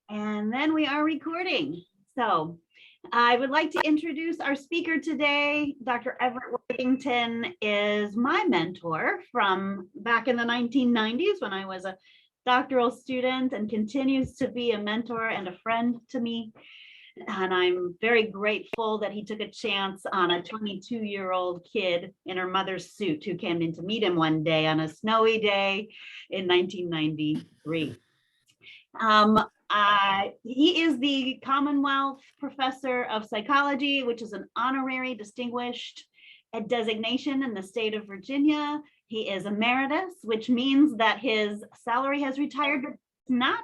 And then we are recording. So I would like to introduce our speaker today. Dr. Everett Worthington is my mentor from back in the 1990s when I was a doctoral student, and continues to be a mentor and a friend to me. And I'm very grateful that he took a chance on a 22-year-old kid in her mother's suit who came in to meet him one day on a snowy day in 1993. He is the Commonwealth Professor of Psychology, which is an honorary distinguished designation in the state of Virginia. He is Emeritus, which means that his salary has retired, but not,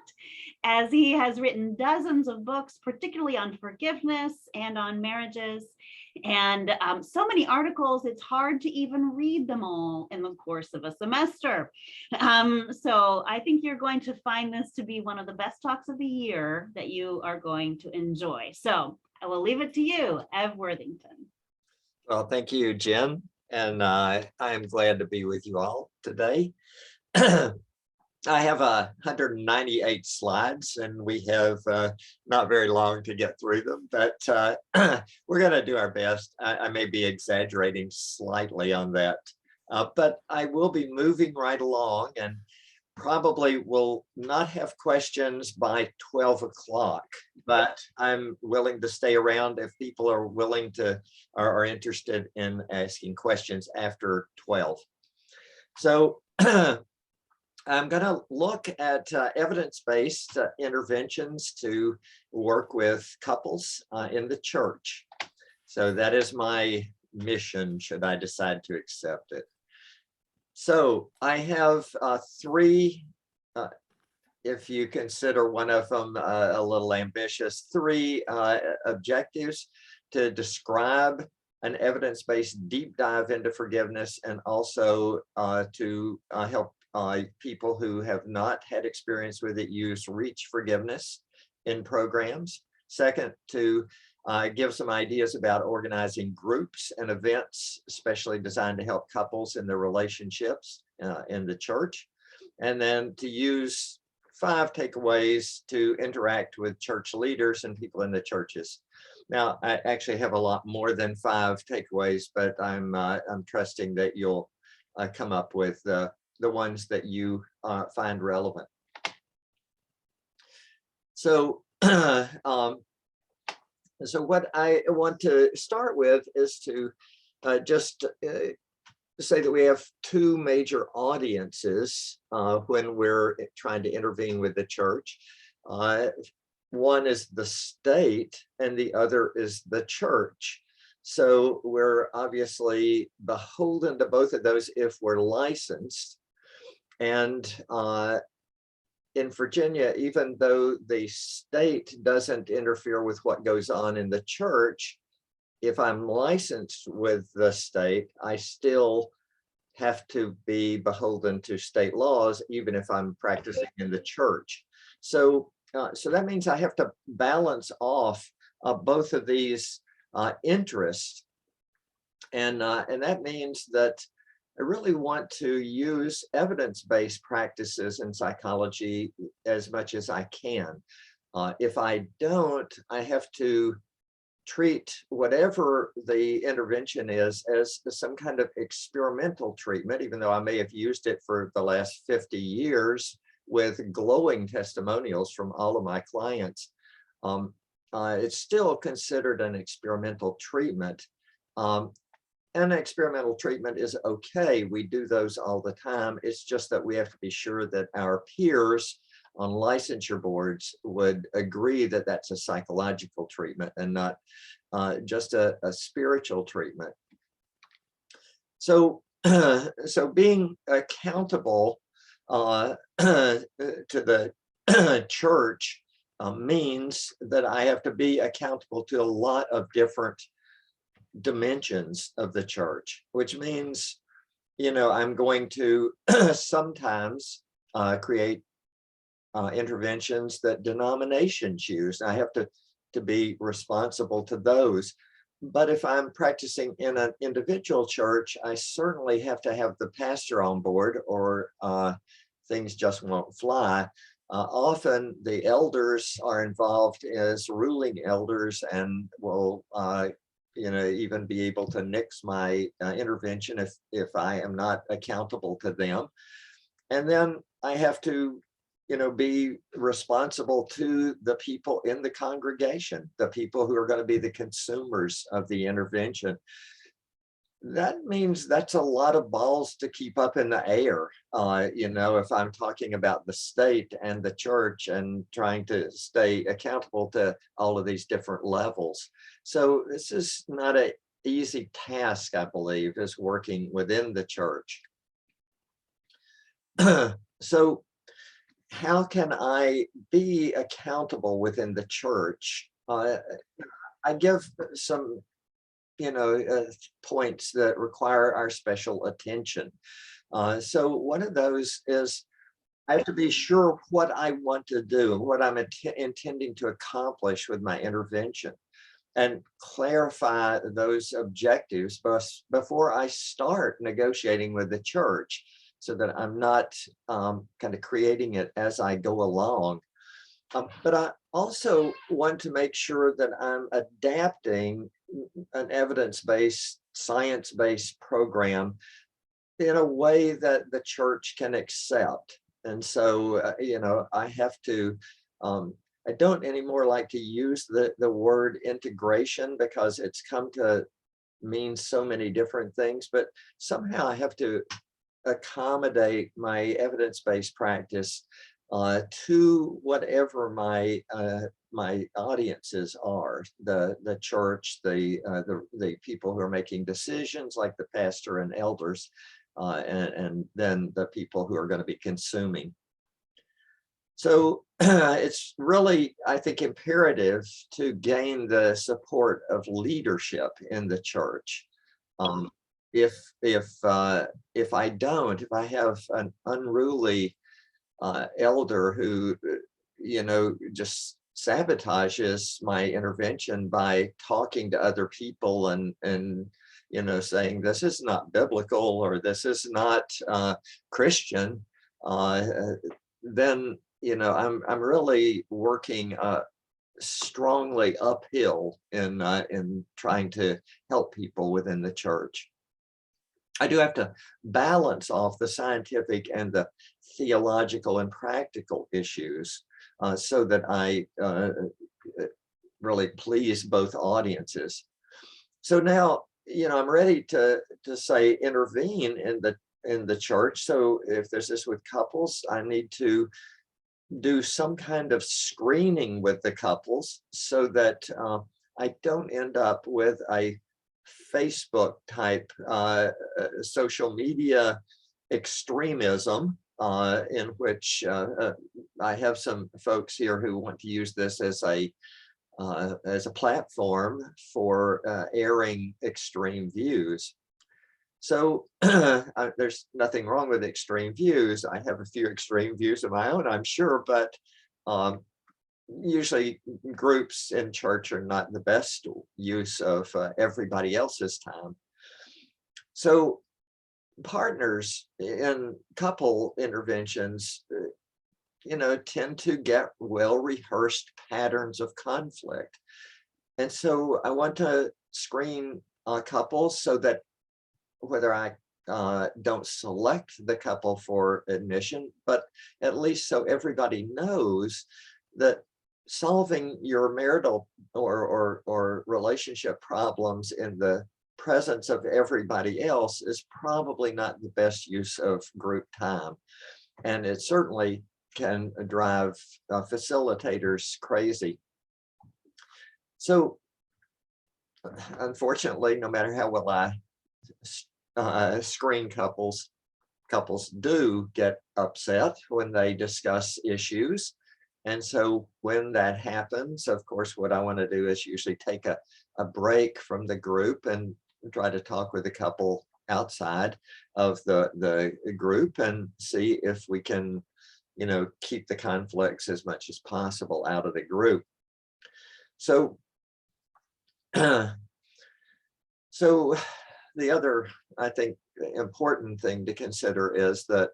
as he has written dozens of books, particularly on forgiveness and on marriages, and so many articles, it's hard to even read them all in the course of a semester. So I think you're going to find this to be one of the best talks of the year that you are going to enjoy. So I will leave it to you, Ev Worthington. Well, thank you, Jen. And I am glad to be with you all today. I have 198 slides, and we have not very long to get through them, but we're going to do our best. I may be exaggerating slightly on that, but I will be moving right along, and probably will not have questions by 12 o'clock, but I'm willing to stay around if people are willing to, are interested in asking questions after 12. So I'm going to look at evidence-based interventions to work with couples in the church. So that is my mission, should I decide to accept it. So I have three, if you consider one of them a little ambitious, three objectives to describe an evidence-based deep dive into forgiveness, and also to help people who have not had experience with it use reach forgiveness in programs. Second, to give some ideas about organizing groups and events, especially designed to help couples in their relationships in the church. And then to use 5 takeaways to interact with church leaders and people in the churches. Now, I actually have a lot more than 5 takeaways, but I'm trusting that you'll come up with the ones that you find relevant. So, so what I want to start with is to just say that we have 2 major audiences when we're trying to intervene with the church. One is the state, and the other is the church. So we're obviously beholden to both of those if we're licensed. And in Virginia, even though the state doesn't interfere with what goes on in the church, if I'm licensed with the state, I still have to be beholden to state laws, even if I'm practicing in the church. So, so that means I have to balance off both of these interests. And that means that I really want to use evidence-based practices in psychology as much as I can. If I don't, I have to treat whatever the intervention is as some kind of experimental treatment, even though I may have used it for the last 50 years with glowing testimonials from all of my clients. It's still considered an experimental treatment. And experimental treatment is okay. We do those all the time. It's just that we have to be sure that our peers on licensure boards would agree that that's a psychological treatment and not just a spiritual treatment. So, so being accountable to the church means that I have to be accountable to a lot of different dimensions of the church, which means, you know, I'm going to sometimes create interventions that denominations use. I have to be responsible to those. But if I'm practicing in an individual church, I certainly have to have the pastor on board, or things just won't fly. Often the elders are involved as ruling elders and will even be able to nix my intervention if I am not accountable to them. And then I have to be responsible to the people in the congregation, the people who are going to be the consumers of the intervention. That means that's a lot of balls to keep up in the air. If I'm talking about the state and the church and trying to stay accountable to all of these different levels. So this is not an easy task, I believe, is working within the church. So how can I be accountable within the church? I give some points that require our special attention. So one of those is I have to be sure what I want to do, what I'm intending to accomplish with my intervention, and clarify those objectives before I start negotiating with the church, so that I'm not kind of creating it as I go along. But I also want to make sure that I'm adapting an evidence-based, science-based program in a way that the church can accept. And so, I have to, I don't anymore like to use the word integration because it's come to mean so many different things, but somehow I have to accommodate my evidence-based practice to whatever my audiences are, the church, the people who are making decisions, like the pastor and elders, and then the people who are going to be consuming. So it's really, I think, imperative to gain the support of leadership in the church. If I don't, if I have an unruly elder who, just sabotages my intervention by talking to other people and saying this is not biblical or this is not Christian, then I'm really working strongly uphill in trying to help people within the church. I do have to balance off the scientific and the theological and practical issues so that I really please both audiences. So now, I'm ready to say intervene in the church. So if there's this with couples, I need to do some kind of screening with the couples so that I don't end up with a Facebook type social media extremism in which I have some folks here who want to use this as a platform for airing extreme views. So there's nothing wrong with extreme views. I have a few extreme views of my own, I'm sure, but usually groups in church are not the best use of everybody else's time. So partners in couple interventions, tend to get well-rehearsed patterns of conflict. And so I want to screen couples so that whether I don't select the couple for admission, but at least so everybody knows that solving your marital or relationship problems in the presence of everybody else is probably not the best use of group time. And it certainly can drive facilitators crazy. So unfortunately, no matter how well I screen couples do get upset when they discuss issues. And so when that happens, of course, what I want to do is usually take a break from the group and try to talk with a couple outside of the group and see if we can, keep the conflicts as much as possible out of the group. So, so the other, I think, important thing to consider is that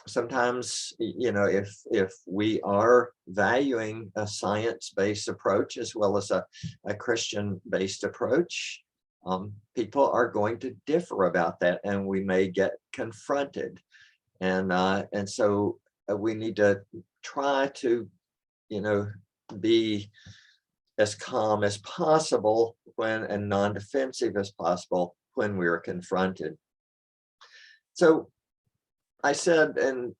sometimes, if we are valuing a science-based approach as well as a Christian-based approach, people are going to differ about that, and we may get confronted. And so we need to try to, be as calm as possible and non-defensive as possible when we are confronted. So I said, and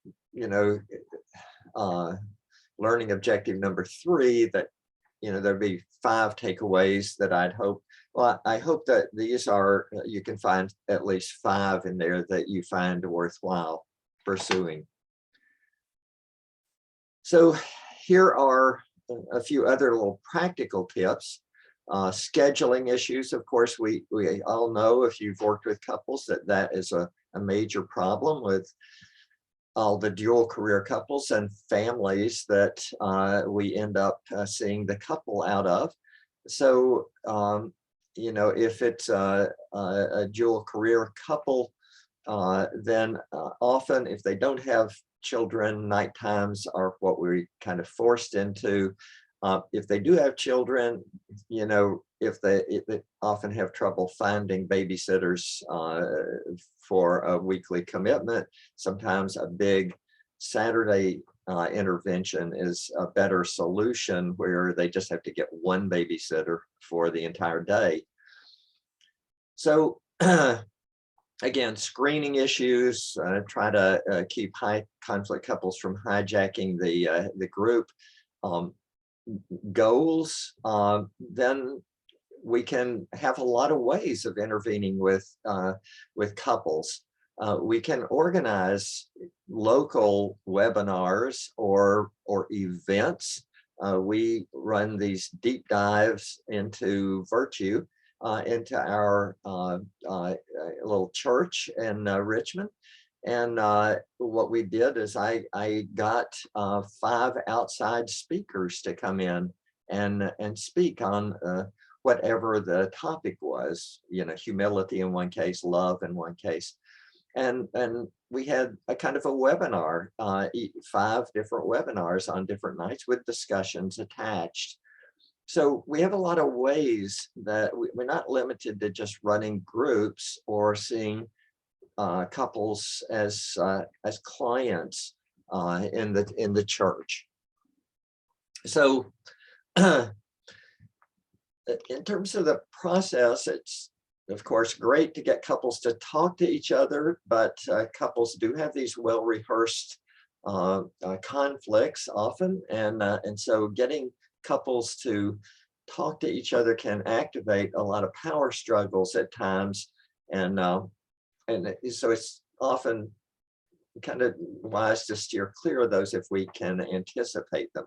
learning objective number 3, that there'd be 5 takeaways that I'd hope. Well, I hope that these are, you can find at least 5 in there that you find worthwhile pursuing. So here are a few other little practical tips. Scheduling issues, of course, we all know, if you've worked with couples, that is a major problem with all the dual career couples and families that we end up seeing the couple out of. So, if it's a dual career couple, then often if they don't have children, night times are what we kind of forced into. If they do have children, if they often have trouble finding babysitters for a weekly commitment, sometimes a big Saturday intervention is a better solution, where they just have to get one babysitter for the entire day. So again, screening issues, try to keep high conflict couples from hijacking the group. Goals, then we can have a lot of ways of intervening with couples. We can organize local webinars or events. We run these deep dives into virtue, into our little church in Richmond. And what we did is I got 5 outside speakers to come in and speak on whatever the topic was, humility in one case, love in one case. And we had a kind of a webinar, 5 different webinars on different nights with discussions attached. So we have a lot of ways that we're not limited to just running groups or seeing couples as clients in the church. So in terms of the process, it's of course great to get couples to talk to each other, but couples do have these well-rehearsed conflicts often, and so getting couples to talk to each other can activate a lot of power struggles at times, and so it's often kind of wise to steer clear of those if we can anticipate them.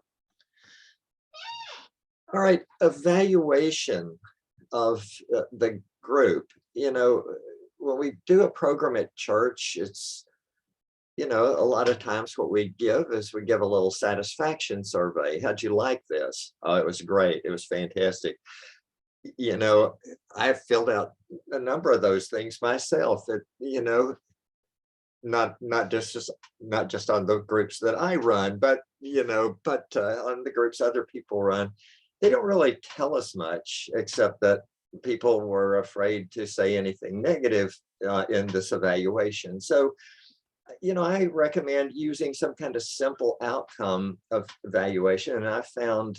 All right, evaluation of the group. When we do a program at church, it's, a lot of times what we give is we give a little satisfaction survey. How'd you like this? Oh, it was great. It was fantastic. I've filled out a number of those things myself, that, not just on the groups that I run, but on the groups other people run. They don't really tell us much, except that people were afraid to say anything negative in this evaluation. So, I recommend using some kind of simple outcome of evaluation, and I found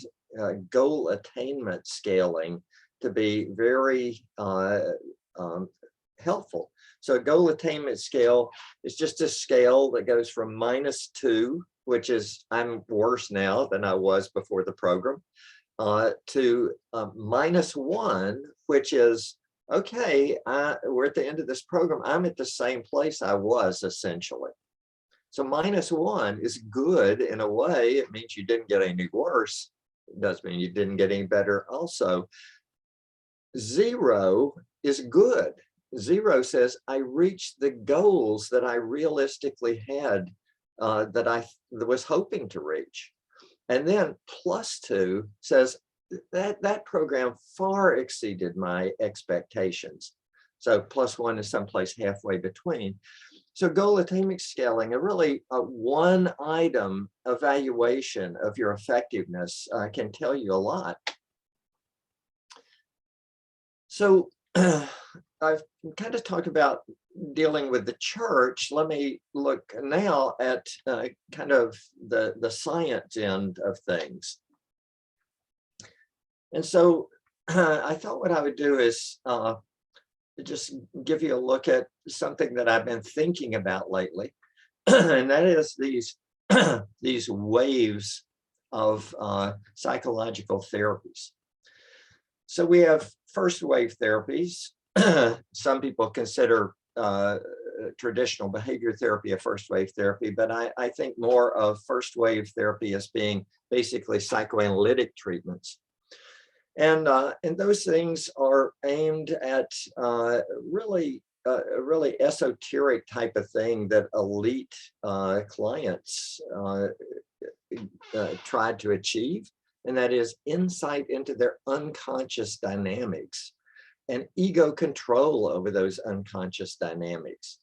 goal attainment scaling to be very helpful. So a goal attainment scale is just a scale that goes from -2, which is I'm worse now than I was before the program, to -1, which is, okay, we're at the end of this program. I'm at the same place I was essentially. So -1 is good in a way. It means you didn't get any worse. It does mean you didn't get any better also. 0 is good. 0 says I reached the goals that I realistically had, that I was hoping to reach. And then +2 says that program far exceeded my expectations. So +1 is someplace halfway between. So goal attainment scaling, a really one item evaluation of your effectiveness can tell you a lot. So I've kind of talked about dealing with the church. Let me look now at kind of the science end of things. And so I thought what I would do is just give you a look at something that I've been thinking about lately, and that is these waves of psychological therapies. So we have first wave therapies. Some people consider traditional behavior therapy a first wave therapy, but I think more of first wave therapy as being basically psychoanalytic treatments. And those things are aimed at really a really esoteric type of thing that elite clients tried to achieve, and that is insight into their unconscious dynamics and ego control over those unconscious dynamics.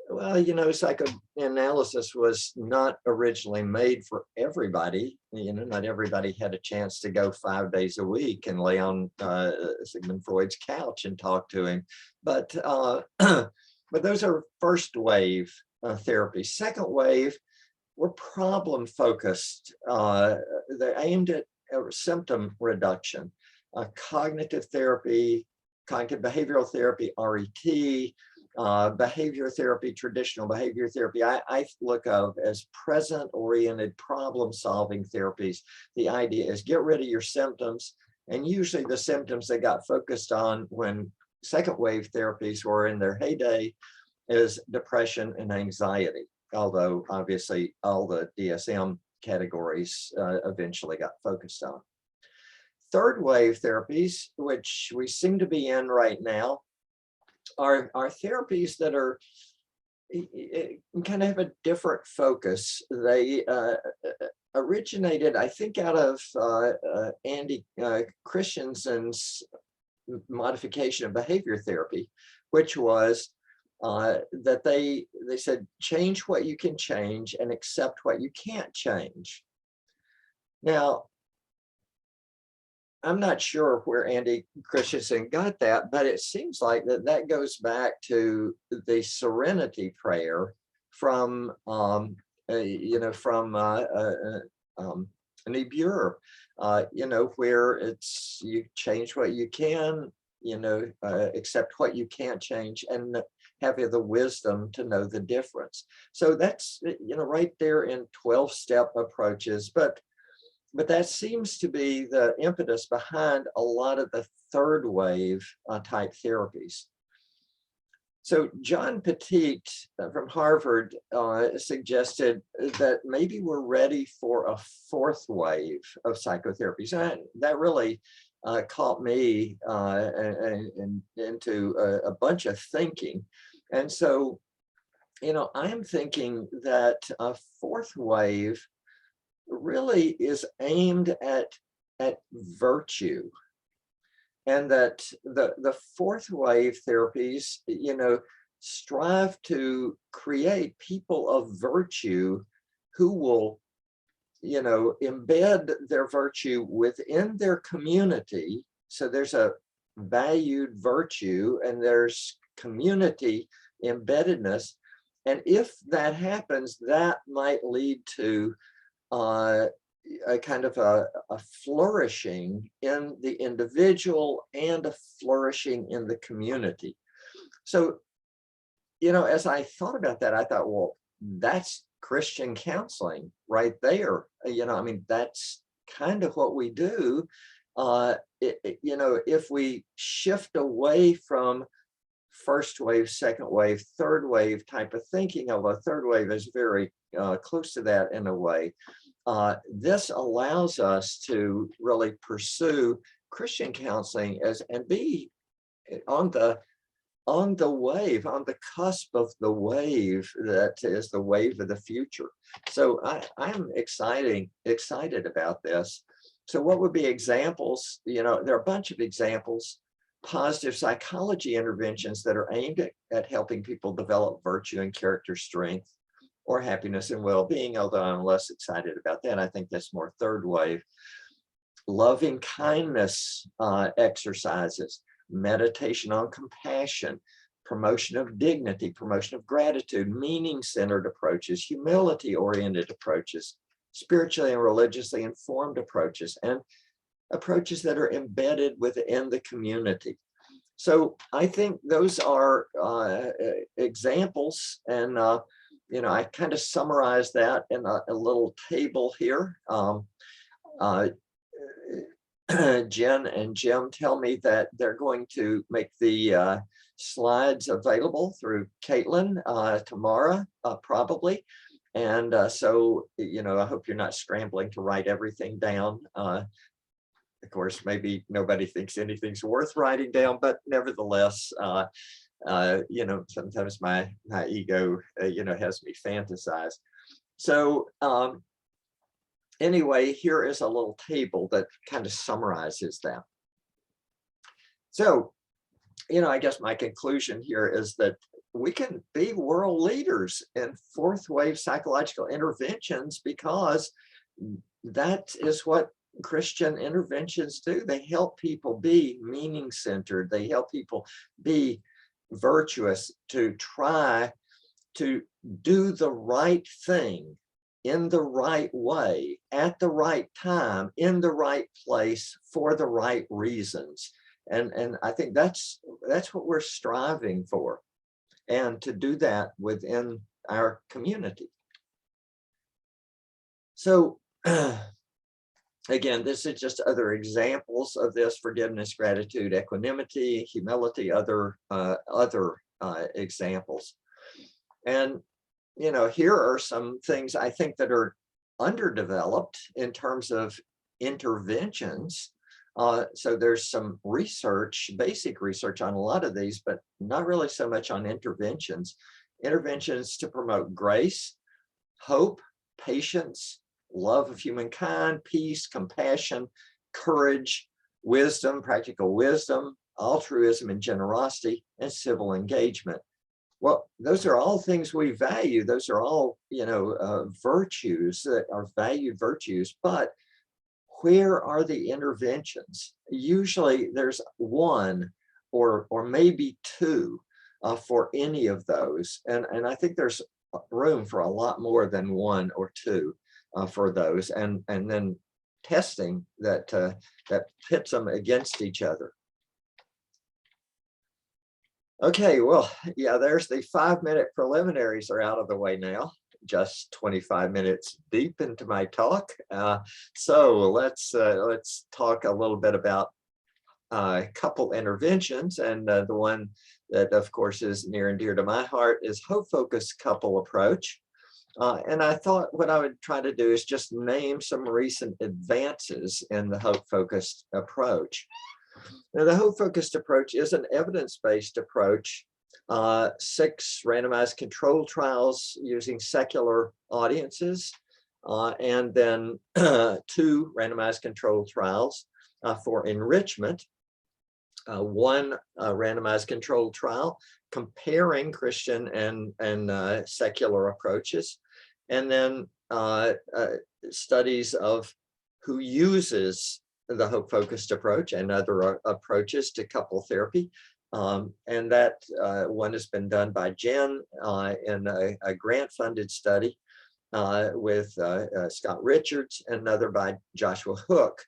Well, you know, psychoanalysis was not originally made for everybody. You know, not everybody had a chance to go 5 days a week and lay on Sigmund Freud's couch and talk to him. But but those are first wave therapies. Second wave were problem focused. They're aimed at symptom reduction, cognitive therapy, cognitive behavioral therapy, RET. Behavior therapy, traditional behavior therapy, I look of as present-oriented problem-solving therapies. The idea is get rid of your symptoms, and usually the symptoms that got focused on when second wave therapies were in their heyday is depression and anxiety, although obviously all the DSM categories eventually got focused on. Third wave therapies, which we seem to be in right now, are therapies that are kind of have a different focus. They originated, I think, out of Andy Christensen's modification of behavior therapy, which was that they said, change what you can change and accept what you can't change. Now, I'm not sure where Andy Christensen got that, but it seems like that goes back to the Serenity Prayer from, Niebuhr, where it's you change what you can, accept what you can't change, and have the wisdom to know the difference. So that's, right there in 12-step approaches, but that seems to be the impetus behind a lot of the third wave type therapies. So John Petit from Harvard suggested that maybe we're ready for a fourth wave of psychotherapies. And that really caught me into a bunch of thinking. And so, I am thinking that a fourth wave really is aimed at virtue, and that the fourth wave therapies, strive to create people of virtue who will, embed their virtue within their community. So there's a valued virtue and there's community embeddedness. And if that happens, that might lead to a kind of a flourishing in the individual and a flourishing in the community. So, as I thought about that, I thought, well, that's Christian counseling right there. That's kind of what we do. If we shift away from first wave, second wave, third wave type of thinking, although third wave is very close to that in a way, this allows us to really pursue Christian counseling and be on the wave, on the cusp of the wave that is the wave of the future. So I'm excited about this. So what would be examples? There are a bunch of examples. positive psychology interventions that are aimed at helping people develop virtue and character strength or happiness and well-being, although I'm less excited about that. I think that's more third wave. Loving kindness exercises, meditation on compassion, promotion of dignity, promotion of gratitude, meaning-centered approaches, humility-oriented approaches, spiritually and religiously informed approaches, and approaches that are embedded within the community. So I think those are examples, and I kind of summarize that in a little table here. Jen and Jim tell me that they're going to make the slides available through Caitlin tomorrow, probably. And so, I hope you're not scrambling to write everything down. Of course, maybe nobody thinks anything's worth writing down, but nevertheless, sometimes my ego, has me fantasize. So anyway, here is a little table that kind of summarizes that. So, I guess my conclusion here is that we can be world leaders in fourth wave psychological interventions because that is what Christian interventions do. They help people be meaning-centered. They help people be virtuous, to try to do the right thing in the right way, at the right time, in the right place, for the right reasons. And I think that's what we're striving for, and to do that within our community. So again, this is just other examples of this: forgiveness, gratitude, equanimity, humility, other examples. And, here are some things I think that are underdeveloped in terms of interventions. So there's some research, basic research on a lot of these, but not really so much on interventions. Interventions to promote grace, hope, patience, love of humankind, peace, compassion, courage, wisdom, practical wisdom, altruism and generosity, and civil engagement. Well, those are all things we value. Those are all, virtues that are valued virtues, but where are the interventions? Usually there's one or maybe two for any of those. And I think there's room for a lot more than one or two for those, and then testing that pits them against each other. Okay, well, yeah, there's the 5-minute preliminaries are out of the way now. Just 25 minutes deep into my talk. So let's talk a little bit about couple interventions, and the one that of course is near and dear to my heart is hope-focused couple approach. And I thought what I would try to do is just name some recent advances in the hope-focused approach. Now, the hope-focused approach is an evidence-based approach. 6 randomized controlled trials using secular audiences, and then 2 randomized controlled trials for enrichment. 1 randomized controlled trial comparing Christian and secular approaches, and then studies of who uses the hope-focused approach and other approaches to couple therapy. And that one has been done by Jen in a grant-funded study with Scott Richards, and another by Joshua Hook.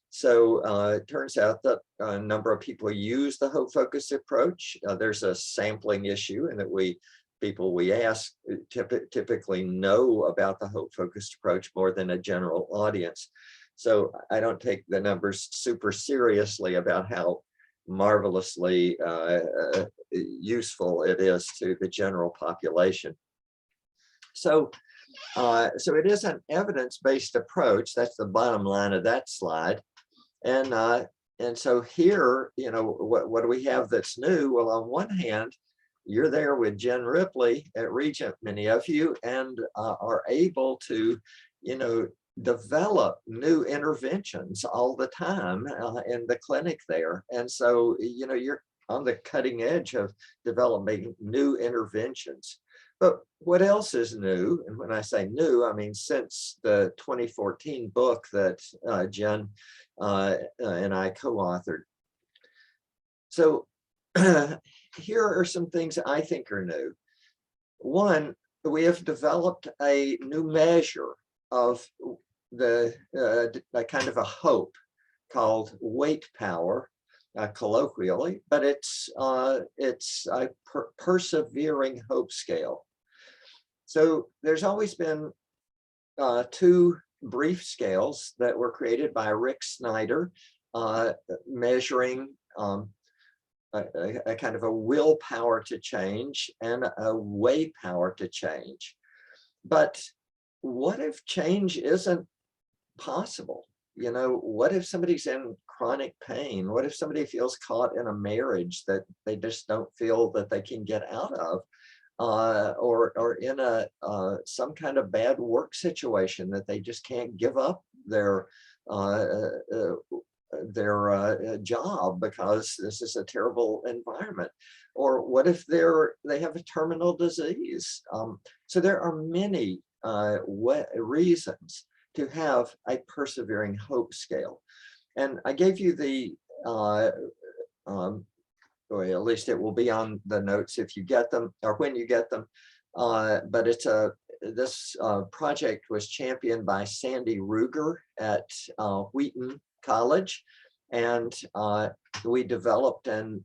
So it turns out that a number of people use the hope-focused approach. There's a sampling issue in that people we ask typically know about the hope-focused approach more than a general audience. So I don't take the numbers super seriously about how marvelously useful it is to the general population. So it is an evidence-based approach. That's the bottom line of that slide. And so here, what do we have that's new? Well, on one hand, you're there with Jen Ripley at Regent, many of you, and are able to, develop new interventions all the time in the clinic there. And so, you're on the cutting edge of developing new interventions. But what else is new? And when I say new, I mean since the 2014 book that Jen and I co-authored. So here are some things I think are new. One, we have developed a new measure of the kind of a hope called weight power, colloquially, but it's a persevering hope scale. So there's always been two brief scales that were created by Rick Snyder, measuring a kind of a willpower to change and a way power to change. But what if change isn't possible? What if somebody's in chronic pain? What if somebody feels caught in a marriage that they just don't feel that they can get out of? Or in some kind of bad work situation that they just can't give up their job because this is a terrible environment? Or what if they have a terminal disease? So there are many reasons to have a persevering hope scale. And I gave you the, or at least it will be on the notes if you get them or when you get them. But this project was championed by Sandy Ruger at Wheaton College. And we developed and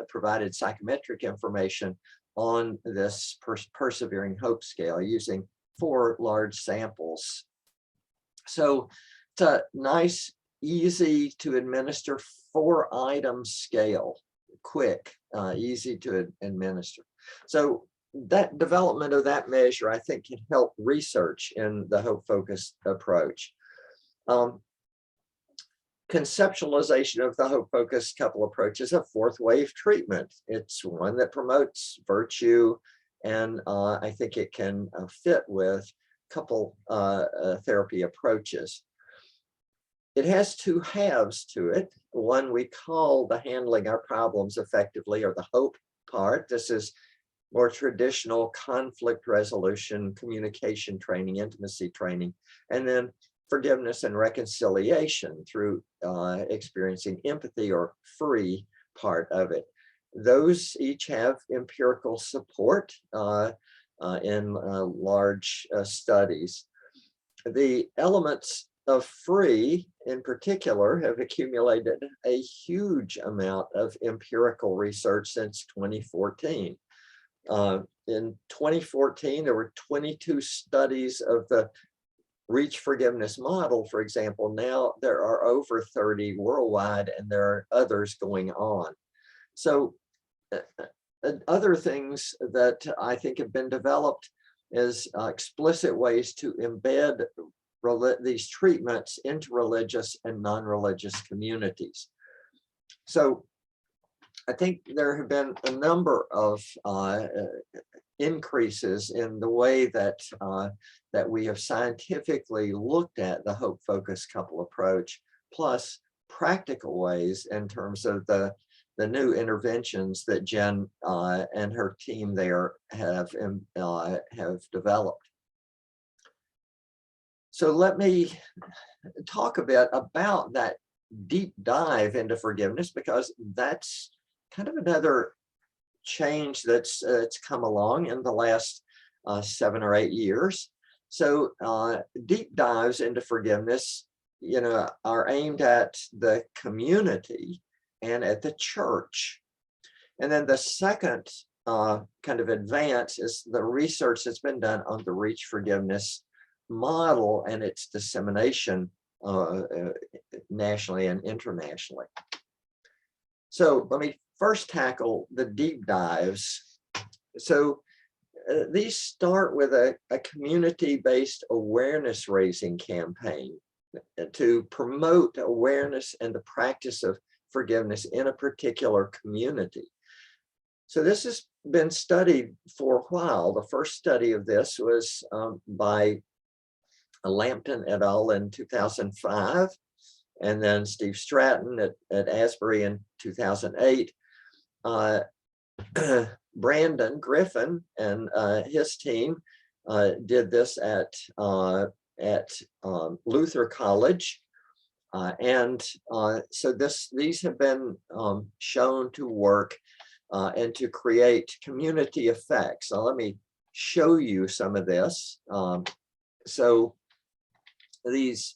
provided psychometric information on this persevering hope scale using 4 large samples. So it's a nice, easy to administer 4-item scale, quick, easy to administer. So that development of that measure, I think, can help research in the hope-focused approach. Conceptualization of the hope-focused couple approach is a 4th wave treatment. It's one that promotes virtue, and I think it can fit with couple therapy approaches. It has 2 halves to it. One we call the handling our problems effectively, or the hope part. This is more traditional conflict resolution, communication training, intimacy training, and then forgiveness and reconciliation through experiencing empathy or free part of it. Those each have empirical support in large studies. The elements of free in particular have accumulated a huge amount of empirical research since 2014. In 2014, there were 22 studies of the Reach Forgiveness model, for example. Now there are over 30 worldwide, and there are others going on. So other things that I think have been developed is explicit ways to embed these treatments into religious and non-religious communities. So I think there have been a number of increases in the way that that we have scientifically looked at the hope-focused couple approach, plus practical ways in terms of the new interventions that Jen and her team there have developed. So let me talk a bit about that deep dive into forgiveness, because that's kind of another change that's come along in the last 7 or 8 years. So deep dives into forgiveness, are aimed at the community and at the church. And then the second kind of advance is the research that's been done on the Reach Forgiveness model and its dissemination nationally and internationally. So let me first tackle the deep dives. So these start with a community-based awareness raising campaign to promote awareness and the practice of forgiveness in a particular community. So this has been studied for a while. The first study of this was by Lampton et al. In 2005, and then Steve Stratton at Asbury in 2008. Brandon Griffin and his team did this at Luther College. So these have been shown to work and to create community effects. So let me show you some of this. So these,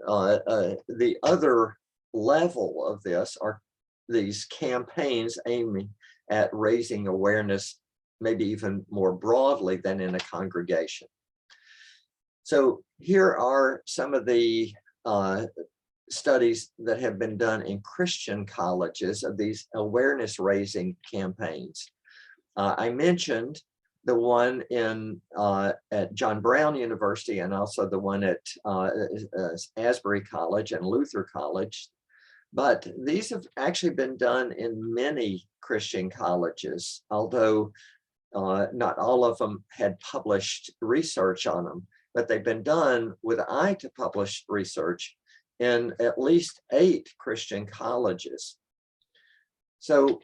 the other level of this are these campaigns aiming at raising awareness, maybe even more broadly than in a congregation. So here are some of the studies that have been done in Christian colleges of these awareness raising campaigns. I mentioned the one at John Brown University, and also the one at Asbury College and Luther College. But these have actually been done in many Christian colleges, although not all of them had published research on them, but they've been done with an eye to published research in at least 8 Christian colleges. So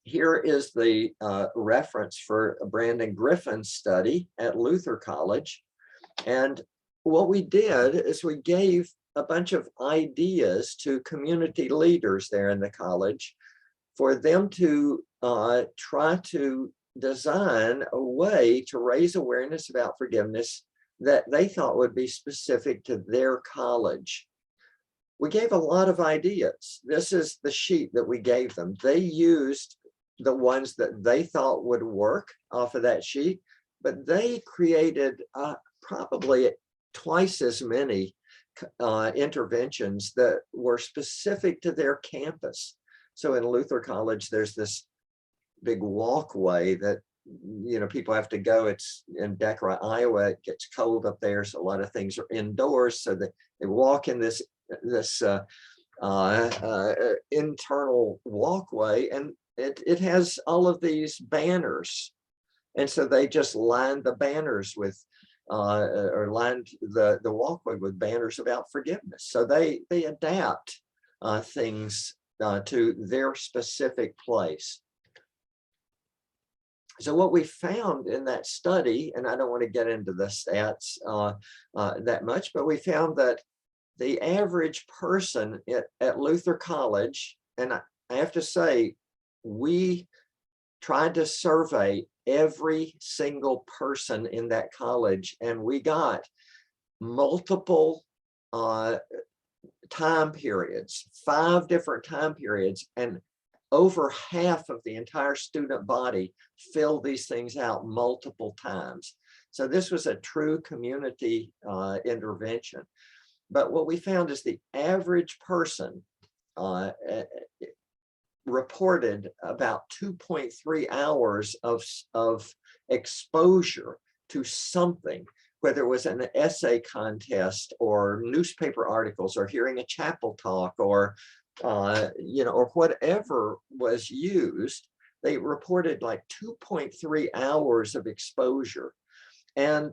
here is the reference for Brandon Griffin's study at Luther College. And what we did is we gave a bunch of ideas to community leaders there in the college for them to try to design a way to raise awareness about forgiveness that they thought would be specific to their college. We gave a lot of ideas. This is the sheet that we gave them. They used the ones that they thought would work off of that sheet, but they created probably twice as many interventions that were specific to their campus. So in Luther College, there's this big walkway that people have to go. It's in Decorah, Iowa. It gets cold up there, so a lot of things are indoors. So they walk in this internal walkway, and it has all of these banners, and so they just lined the banners with or lined the walkway with banners about forgiveness. So they adapt things to their specific place. So what we found in that study, and I don't want to get into the stats that much, but we found that the average person at Luther College, and I have to say, we tried to survey every single person in that college, and we got multiple time periods, 5 different time periods, and over half of the entire student body filled these things out multiple times. So this was a true community intervention. But what we found is the average person reported about 2.3 hours of exposure to something, whether it was an essay contest or newspaper articles or hearing a chapel talk or or whatever was used. They reported like 2.3 hours of exposure, and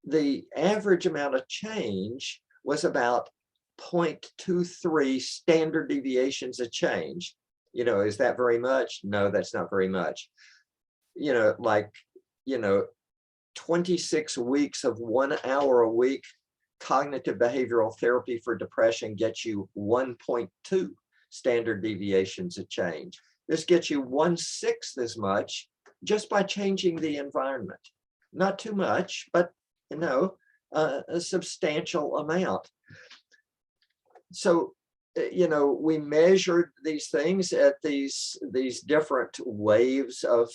the average amount of change was about 0.23 standard deviations of change. Is that very much? No, that's not very much. 26 weeks of 1 hour a week cognitive behavioral therapy for depression gets you 1.2 standard deviations of change. This gets you 1/6 as much just by changing the environment. Not too much, but a substantial amount. So we measured these things at these different waves of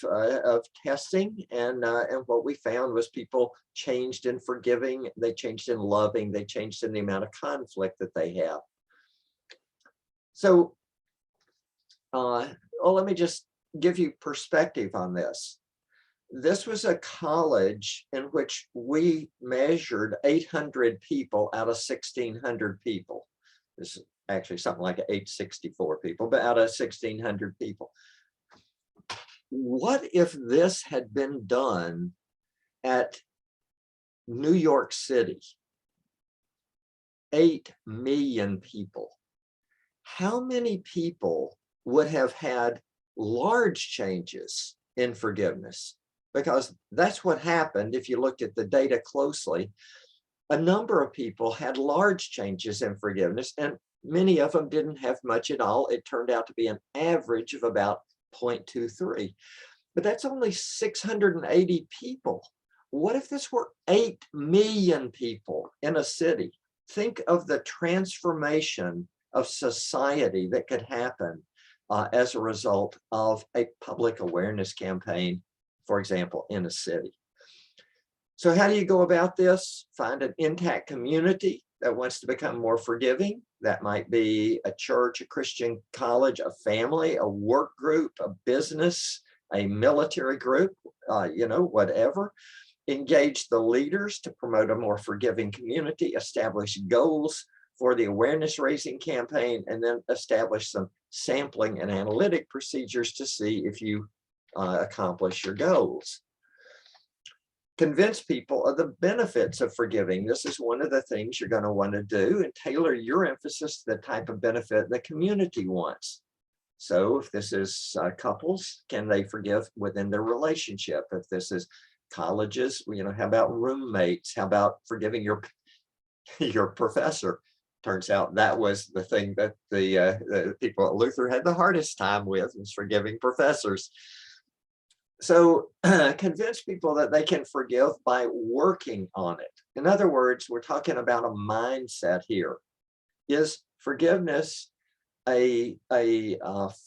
testing, and what we found was people changed in forgiving, they changed in loving, they changed in the amount of conflict that they have. So, let me just give you perspective on this. This was a college in which we measured 800 people out of 1,600 people. This is actually something like 864 people, but out of 1,600 people. What if this had been done at New York City, 8 million people. How many people would have had large changes in forgiveness? Because that's what happened if you looked at the data closely. A number of people had large changes in forgiveness, and many of them didn't have much at all. It turned out to be an average of about 0.23. But that's only 680 people. What if this were 8 million people in a city? Think of the transformation of society that could happen as a result of a public awareness campaign, for example, in a city. So how do you go about this? Find an intact community that wants to become more forgiving. That might be a church, a Christian college, a family, a work group, a business, a military group, whatever. Engage the leaders to promote a more forgiving community, establish goals for the awareness raising campaign, and then establish some sampling and analytic procedures to see if you accomplish your goals. Convince people of the benefits of forgiving. This is one of the things you're going to want to do, and tailor your emphasis to the type of benefit the community wants. So if this is couples, can they forgive within their relationship? If this is colleges, how about roommates? How about forgiving your professor? Turns out that was the thing that the people at Luther had the hardest time with, was forgiving professors. So convince people that they can forgive by working on it. In other words, we're talking about a mindset here. Is forgiveness a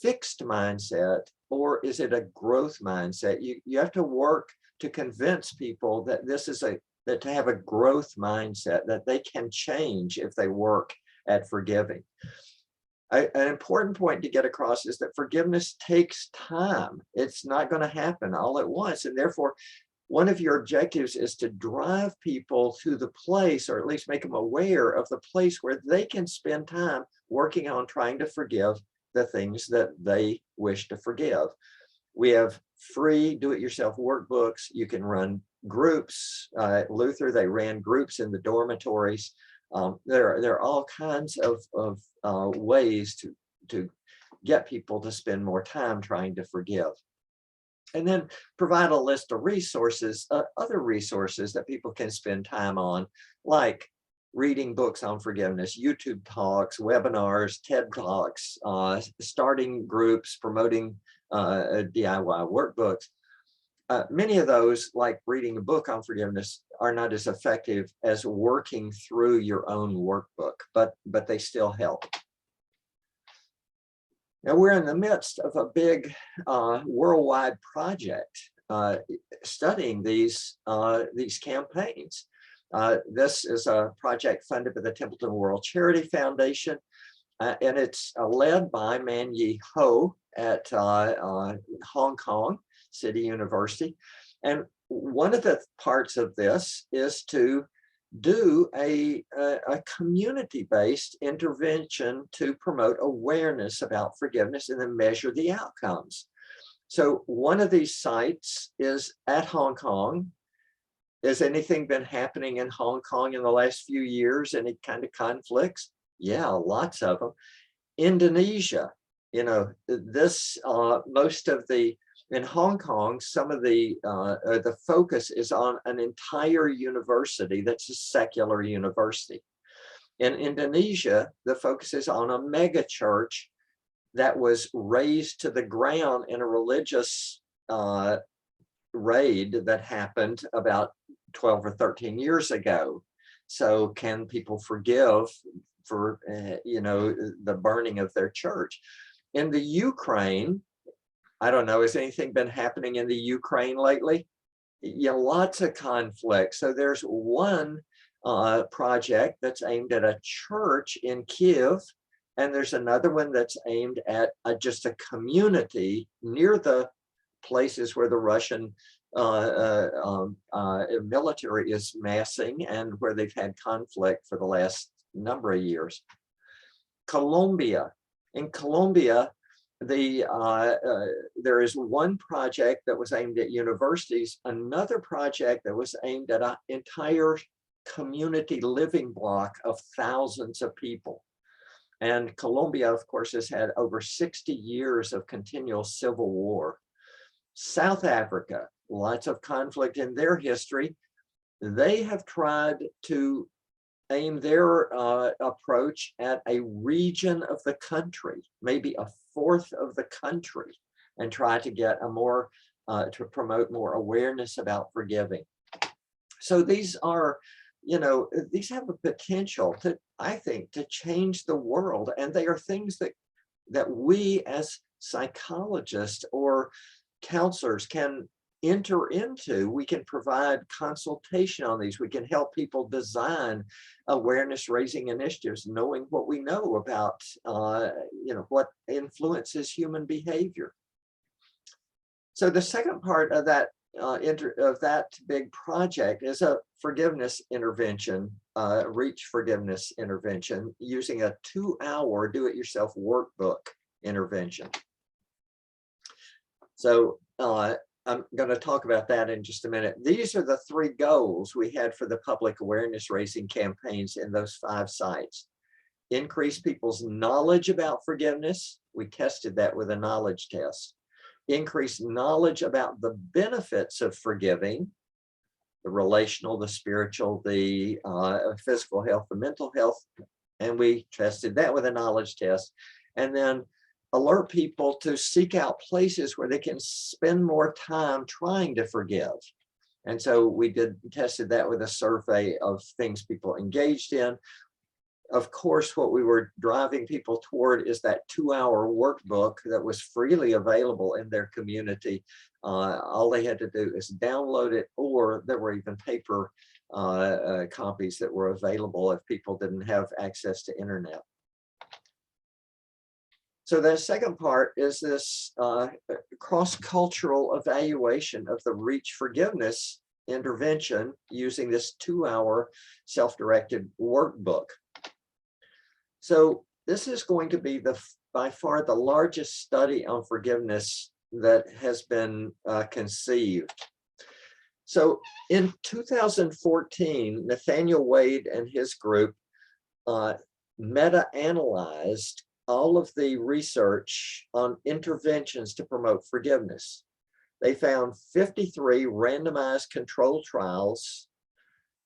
fixed mindset, or is it a growth mindset? You have to work to convince people that this is that to have a growth mindset, that they can change if they work at forgiving. An important point to get across is that forgiveness takes time. It's not going to happen all at once. And therefore, one of your objectives is to drive people to the place, or at least make them aware of the place where they can spend time working on trying to forgive the things that they wish to forgive. We have free do-it-yourself workbooks. You can run groups. At Luther, they ran groups in the dormitories. There are all kinds of ways to get people to spend more time trying to forgive. And then provide a list of resources, other resources that people can spend time on, like reading books on forgiveness, YouTube talks, webinars, TED Talks, starting groups, promoting DIY workbooks. Many of those, like reading a book on forgiveness, are not as effective as working through your own workbook, but they still help. Now, we're in the midst of a big worldwide project studying these campaigns. This is a project funded by the Templeton World Charity Foundation, and it's led by Man Yi Ho at Hong Kong City University. And one of the parts of this is to do a community-based intervention to promote awareness about forgiveness and then measure the outcomes. So one of these sites is at Hong Kong. Has anything been happening in Hong Kong in the last few years? Any kind of conflicts? Yeah, lots of them. Indonesia, this most of the in Hong Kong, some of the focus is on an entire university that's a secular university. In Indonesia, the focus is on a mega church that was razed to the ground in a religious raid that happened about 12 or 13 years ago. So can people forgive for the burning of their church? In the Ukraine, I don't know, has anything been happening in the Ukraine lately? Yeah, lots of conflict. So there's one project that's aimed at a church in Kiev, and there's another one that's aimed at just a community near the places where the Russian military is massing and where they've had conflict for the last number of years. Colombia. In Colombia, there is one project that was aimed at universities, another project that was aimed at an entire community living block of thousands of people. And Colombia, of course, has had over 60 years of continual civil war. South Africa, lots of conflict in their history. They have tried to aim their approach at a region of the country, maybe a fourth of the country, and try to get a more, to promote more awareness about forgiving. So these are, you know, these have a potential to, I think, to change the world. And they are things that we as psychologists or counselors can enter into. We can provide consultation on these. We can help people design awareness raising initiatives, knowing what we know about, you know, what influences human behavior. So the second part of that big project is a forgiveness intervention, reach forgiveness intervention using a 2-hour do-it-yourself workbook intervention. So I'm going to talk about that in just a minute. These are the 3 goals we had for the public awareness raising campaigns in those 5 sites. Increase people's knowledge about forgiveness. We tested that with a knowledge test. Increase knowledge about the benefits of forgiving, the relational, the spiritual, the physical health, the mental health. And we tested that with a knowledge test. And then alert people to seek out places where they can spend more time trying to forgive. And so we tested that with a survey of things people engaged in. Of course, what we were driving people toward is that 2-hour workbook that was freely available in their community. All they had to do is download it, or there were even paper copies that were available if people didn't have access to internet. So the second part is this cross-cultural evaluation of the reach forgiveness intervention using this 2-hour self-directed workbook. So this is going to be by far the largest study on forgiveness that has been conceived. So in 2014, Nathaniel Wade and his group meta-analyzed all of the research on interventions to promote forgiveness. They found 53 randomized controlled trials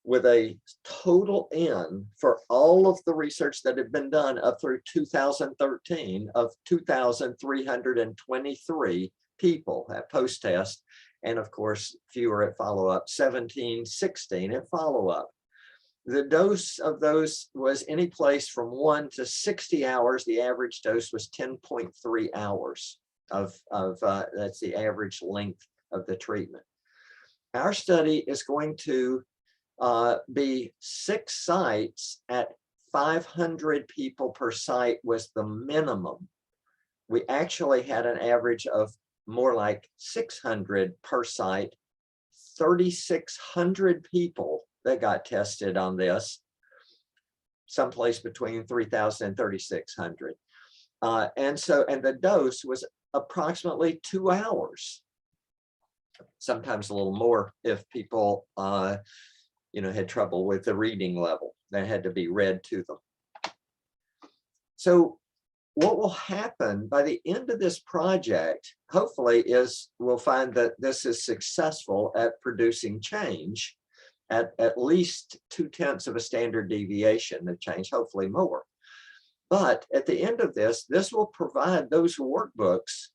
with a total N for all of the research that had been done up through 2013 of 2,323 people at post-test, and of course fewer at follow-up, 16 at follow-up. The dose of those was any place from 1 to 60 hours. The average dose was 10.3 hours of that's the average length of the treatment. Our study is going to be 6 sites at 500 people per site was the minimum. We actually had an average of more like 600 per site, 3,600 people that got tested on this, someplace between 3,000 and 3,600. And the dose was approximately 2 hours, sometimes a little more if people you know, had trouble with the reading level that had to be read to them. So what will happen by the end of this project, hopefully, is we'll find that this is successful at producing change at least 0.2 of a standard deviation of change, hopefully more. But at the end of this will provide those workbooks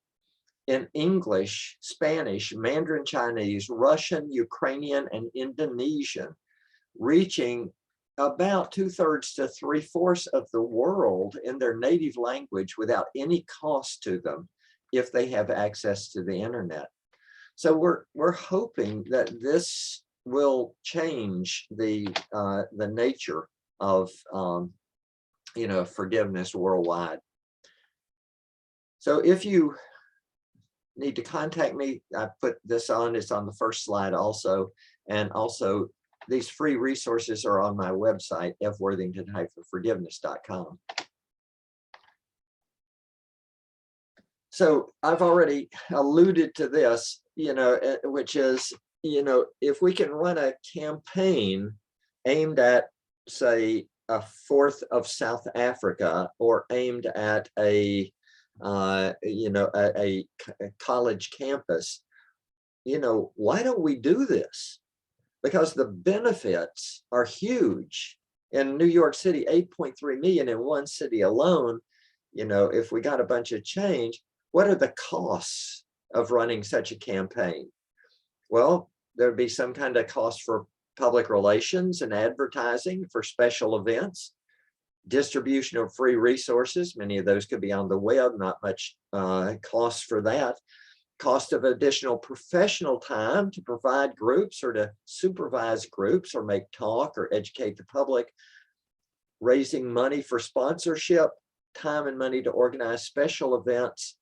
in English, Spanish, Mandarin Chinese, Russian, Ukrainian, and Indonesian, reaching about 2/3 to 3/4 of the world in their native language without any cost to them if they have access to the internet. So we're hoping that this will change the nature of you know, forgiveness worldwide. So if you need to contact me, I put this on, it's on the first slide also, and also these free resources are on my website, fworthington-forgiveness.com. So I've already alluded to this, which is, if we can run a campaign aimed at, say, a fourth of South Africa, or aimed at a college campus, why don't we do this? Because the benefits are huge. In New York City, 8.3 million in one city alone. If we got a bunch of change, what are the costs of running such a campaign? Well, there'd be some kind of cost for public relations and advertising for special events, distribution of free resources. Many of those could be on the web, not much cost for that. Cost of additional professional time to provide groups or to supervise groups or make talk or educate the public. Raising money for sponsorship, time and money to organize special events.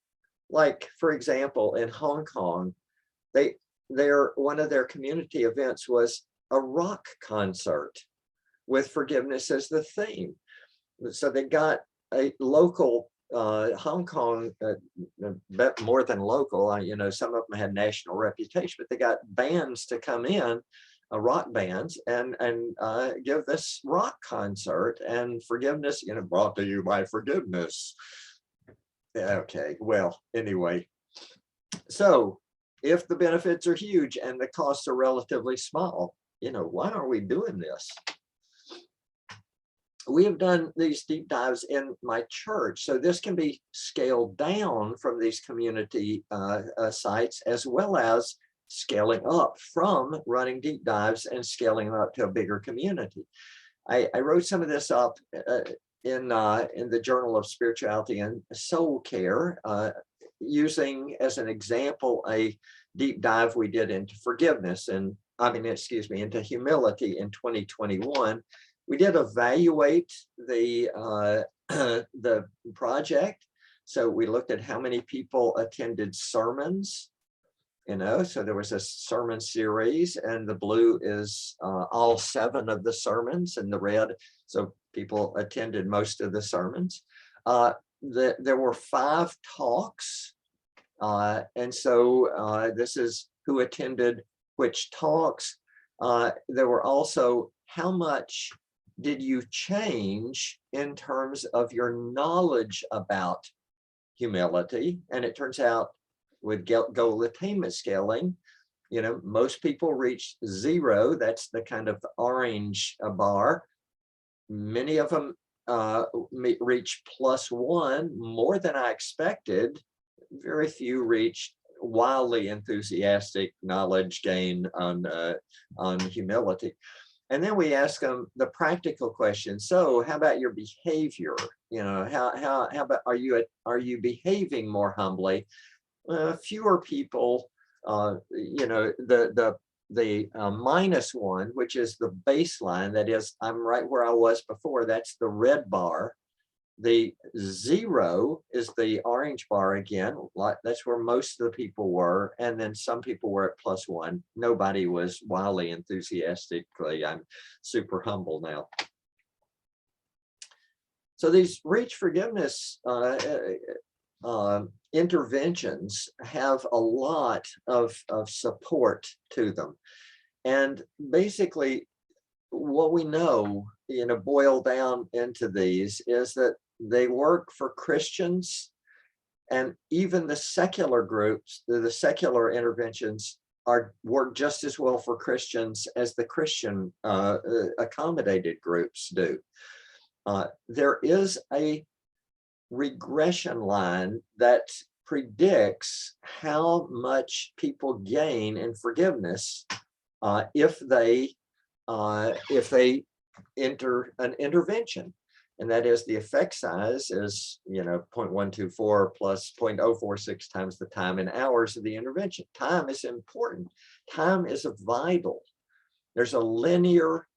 Like, for example, in Hong Kong, one of their community events was a rock concert with forgiveness as the theme. So they got a local Hong Kong, more than local, some of them had national reputation, but they got bands to come in, rock bands, and give this rock concert, and forgiveness, brought to you by forgiveness. Okay, well, anyway, so if the benefits are huge and the costs are relatively small, why aren't we doing this? We have done these deep dives in my church, so this can be scaled down from these community sites, as well as scaling up from running deep dives and scaling up to a bigger community. I wrote some of this up in the Journal of Spirituality and Soul Care, using as an example a deep dive we did into forgiveness, and into humility in 2021. We did evaluate the project. So we looked at how many people attended sermons, so there was a sermon series, and the blue is all 7 of the sermons, and the red, so people attended most of the sermons. There were 5 talks, and so this is who attended which talks. There were also, how much did you change in terms of your knowledge about humility? And it turns out with goal attainment scaling, most people reached 0. That's the kind of orange bar. Many of them reached +1, more than I expected. Very few reached wildly enthusiastic knowledge gain on humility. And then we ask them the practical question. So how about your behavior? How about, are you behaving more humbly? Fewer people, the -1, which is the baseline, that is, I'm right where I was before, that's the red bar. The 0 is the orange bar again, that's where most of the people were, and then some people were at +1. Nobody was wildly enthusiastically, I'm super humble now. So these reach forgiveness interventions have a lot of support to them. And basically, what we know, boil down into these, is that they work for Christians, and even the secular groups, the secular interventions work just as well for Christians as the Christian accommodated groups do. There is a regression line that predicts how much people gain in forgiveness if they enter an intervention, and that is the effect size is 0.124 plus 0.046 times the time in hours of the intervention. Time is important. Time is vital. There's a linear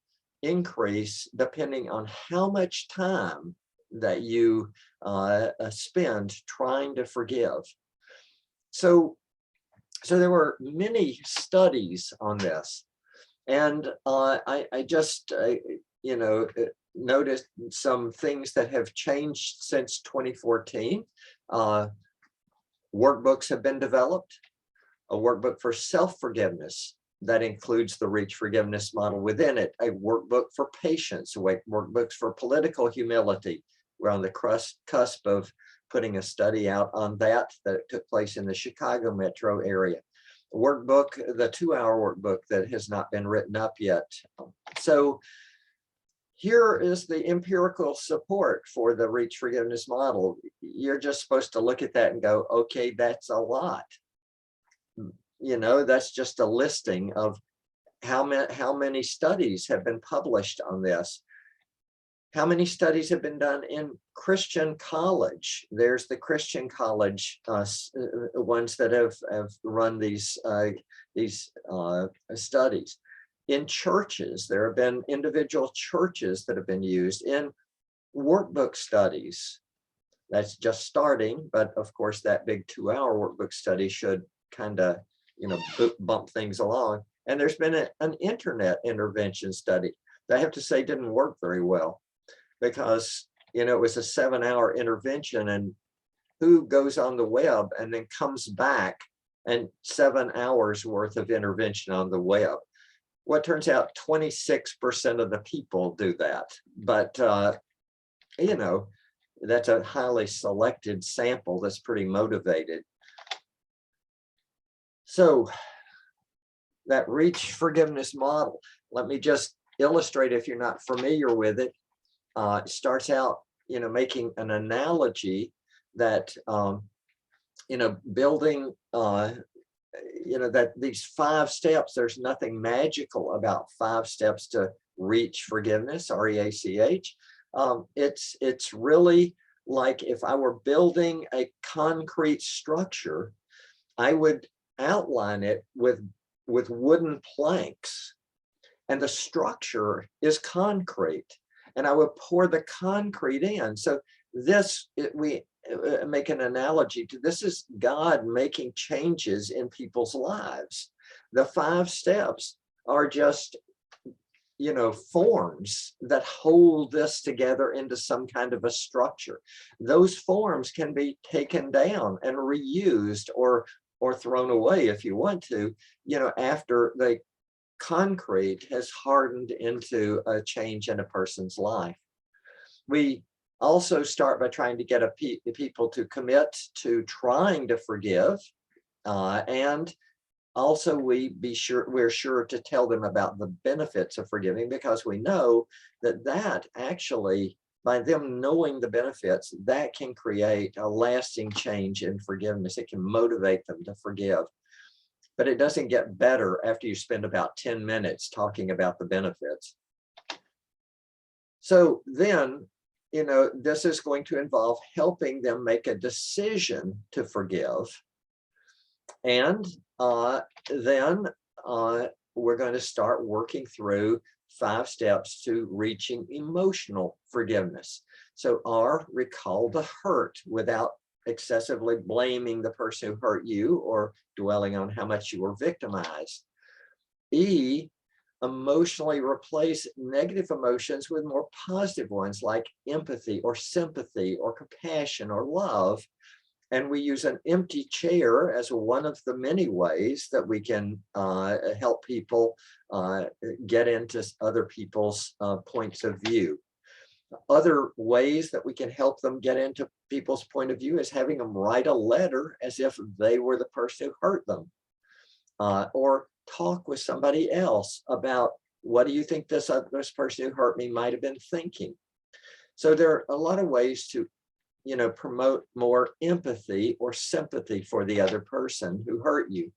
increase depending on how much time that you spend trying to forgive. So there were many studies on this, and I just noticed some things that have changed since 2014. Workbooks have been developed, a workbook for self-forgiveness that includes the Reach Forgiveness model within it, a workbook for patience, workbooks for political humility. We're on the cusp of putting a study out on that took place in the Chicago metro area. Workbook, the 2-hour workbook that has not been written up yet. So here is the empirical support for the Reach Forgiveness model. You're just supposed to look at that and go, okay, that's a lot. You know, that's just a listing of how many studies have been published on this. How many studies have been done in Christian college? There's the Christian college ones that have run these studies. In churches, there have been individual churches that have been used in workbook studies. That's just starting, but of course that big 2-hour workbook study should kind of, you know, bump things along. And there's been an internet intervention study that I have to say didn't work very well, because, you know, it was a 7-hour intervention, and who goes on the web and then comes back and 7 hours worth of intervention on the web? Well, it turns out 26% of the people do that, but you know, that's a highly selected sample that's pretty motivated. So that Reach Forgiveness model, let me just illustrate if you're not familiar with it. It starts out, you know, making an analogy that, you know, building, you know, that these 5 steps, there's nothing magical about 5 steps to reach forgiveness, REACH. It's really like if I were building a concrete structure, I would outline it with wooden planks, and the structure is concrete, and I would pour the concrete in. So this, we make an analogy to, this is God making changes in people's lives. The 5 steps are just, you know, forms that hold this together into some kind of a structure. Those forms can be taken down and reused or thrown away if you want to, you know, after the concrete has hardened into a change in a person's life. We also start by trying to get people to commit to trying to forgive, and also we're sure to tell them about the benefits of forgiving, because we know that actually, by them knowing the benefits, that can create a lasting change in forgiveness. It can motivate them to forgive. But it doesn't get better after you spend about 10 minutes talking about the benefits. So then, you know, this is going to involve helping them make a decision to forgive. And then we're going to start working through 5 steps to reaching emotional forgiveness. So R, recall the hurt without excessively blaming the person who hurt you or dwelling on how much you were victimized. E, emotionally replace negative emotions with more positive ones like empathy or sympathy or compassion or love. And we use an empty chair as one of the many ways that we can help people get into other people's points of view. Other ways that we can help them get into people's point of view is having them write a letter as if they were the person who hurt them, or talk with somebody else about, what do you think this person who hurt me might have been thinking? So there are a lot of ways to, you know, promote more empathy or sympathy for the other person who hurt you.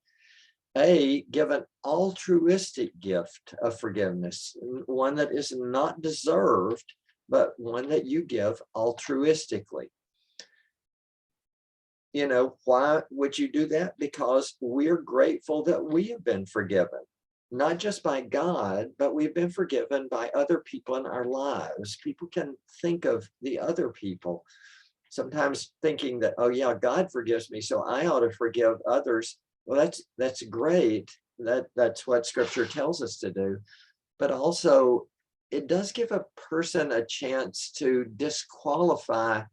A, give an altruistic gift of forgiveness, one that is not deserved, but one that you give altruistically. You know, why would you do that? Because we're grateful that we have been forgiven, not just by God, but we've been forgiven by other people in our lives. People can think of the other people, sometimes thinking that, oh yeah, God forgives me, so I ought to forgive others. Well, that's great. That's what Scripture tells us to do. But also, it does give a person a chance to disqualify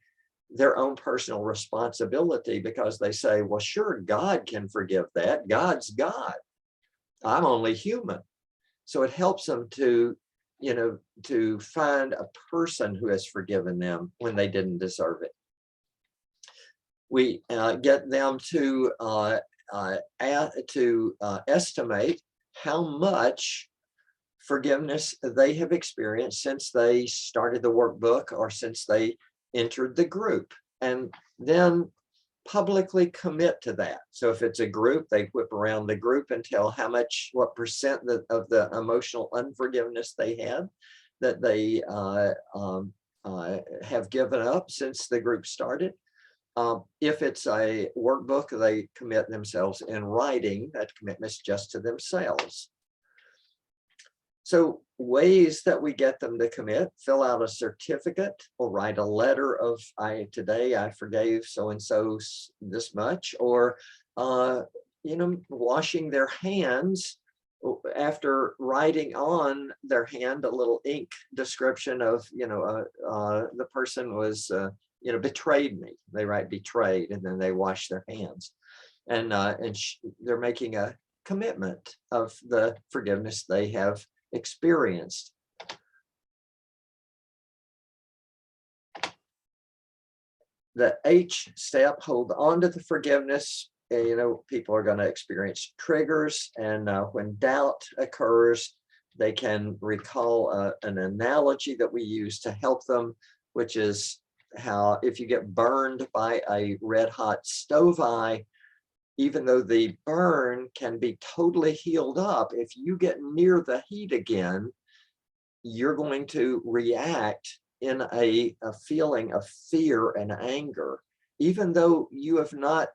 their own personal responsibility, because they say, well, sure, God can forgive that. God's God. I'm only human. So it helps them to, to find a person who has forgiven them when they didn't deserve it. We get them to estimate how much forgiveness they have experienced since they started the workbook or since they entered the group, and then publicly commit to that. So if it's a group, they whip around the group and tell what percent of the emotional unforgiveness they had that they have given up since the group started. If it's a workbook, they commit themselves in writing. That commitment's just to themselves. So ways that we get them to commit: fill out a certificate or write a letter of, today I forgave so-and-so this much, or, washing their hands after writing on their hand a little ink description of, the person was, betrayed me. They write betrayed, and then they wash their hands. And they're making a commitment of the forgiveness they have experienced. The H step, hold on to the forgiveness. People are going to experience triggers, and when doubt occurs, they can recall an analogy that we use to help them, which is how if you get burned by a red hot stove eye, even though the burn can be totally healed up, if you get near the heat again, you're going to react in a feeling of fear and anger, even though you have not,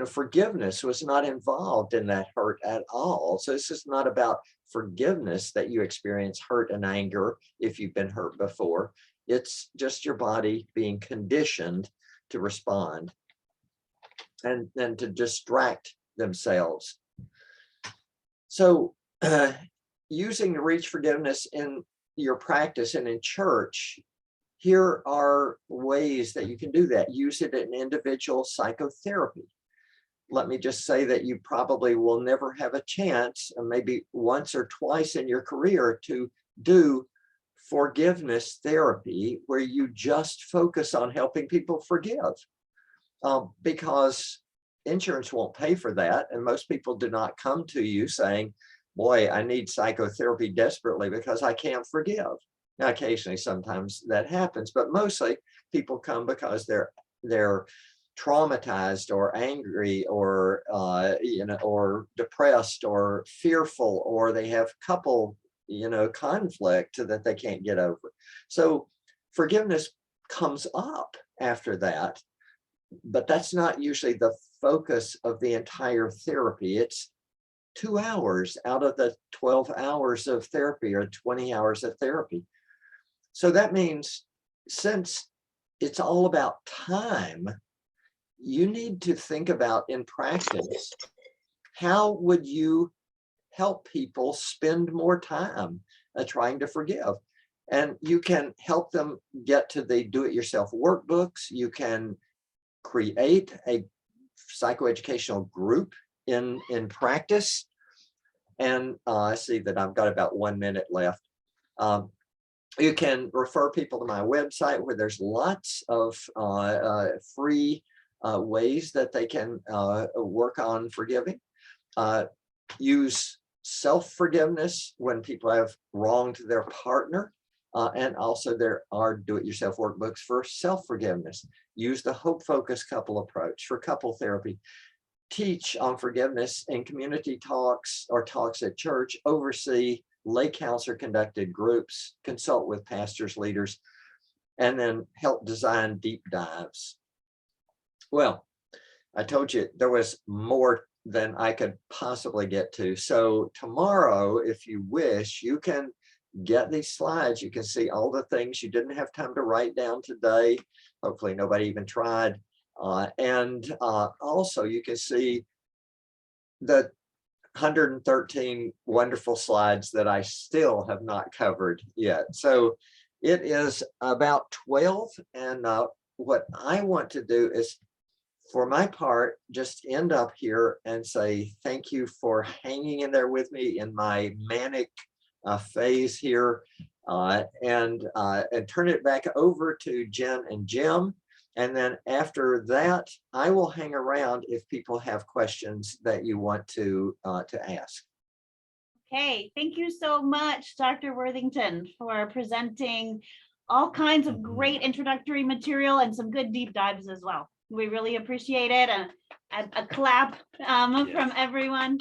forgiveness was not involved in that hurt at all. So this is not about forgiveness that you experience hurt and anger if you've been hurt before. It's just your body being conditioned to respond and to distract themselves. So using the reach forgiveness in your practice and in church, here are ways that you can do that. Use it in individual psychotherapy. Let me just say that you probably will never have a chance, maybe once or twice in your career, to do forgiveness therapy where you just focus on helping people forgive. Because insurance won't pay for that. And most people do not come to you saying, boy, I need psychotherapy desperately because I can't forgive. Now, occasionally, sometimes that happens, but mostly people come because they're traumatized or angry or, or depressed or fearful, or they have couple, conflict that they can't get over. So forgiveness comes up after that. But that's not usually the focus of the entire therapy. It's 2 hours out of the 12 hours of therapy or 20 hours of therapy. So that means, since it's all about time, you need to think about in practice, how would you help people spend more time trying to forgive? And you can help them get to the do-it-yourself workbooks. You can create a psychoeducational group in practice. And I see that I've got about 1 minute left. You can refer people to my website, where there's lots of free ways that they can work on forgiving. Use self-forgiveness when people have wronged their partner. And also there are do-it-yourself workbooks for self-forgiveness. Use the hope-focused couple approach for couple therapy. Teach on forgiveness in community talks or talks at church. Oversee lay counselor conducted groups. Consult with pastors, leaders, and then help design deep dives. Well, I told you there was more than I could possibly get to. So tomorrow, if you wish, you can get these slides. You can see all the things you didn't have time to write down today. Hopefully nobody even tried. And also you can see the 113 wonderful slides that I still have not covered yet. So it is about 12, and what I want to do is, for my part, just end up here and say thank you for hanging in there with me in my manic phase here, and turn it back over to Jen and Jim. And then after that, I will hang around if people have questions that you want to ask. Okay, thank you so much, Dr. Worthington, for presenting all kinds of great introductory material and some good deep dives as well. We really appreciate it. A clap from everyone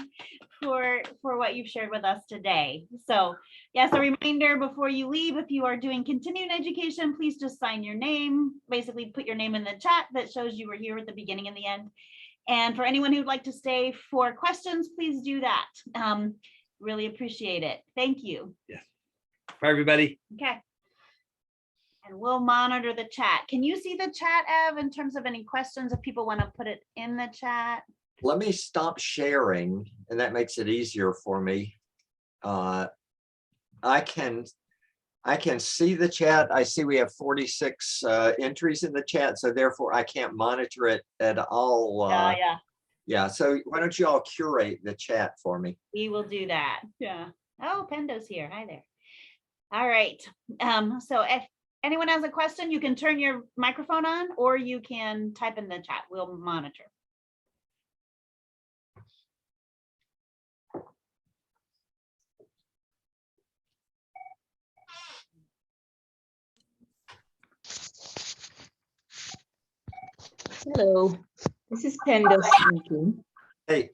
for what you've shared with us today. So yes, a reminder before you leave, if you are doing continuing education, please just sign your name, basically put your name in the chat that shows you were here at the beginning and the end. And for anyone who'd like to stay for questions, please do that. Really appreciate it. Thank you. Yeah. Bye, everybody. Okay. And we'll monitor the chat. Can you see the chat, Ev, in terms of any questions if people want to put it in the chat? Let me stop sharing, and that makes it easier for me. I can see the chat. I see we have 46 entries in the chat, so therefore I can't monitor it at all. Yeah, so why don't you all curate the chat for me? We will do that. Yeah. Oh, Pendo's here. Hi there. All right. So if anyone has a question, you can turn your microphone on or you can type in the chat. We'll monitor. Hello, this is Pendo speaking. Hey.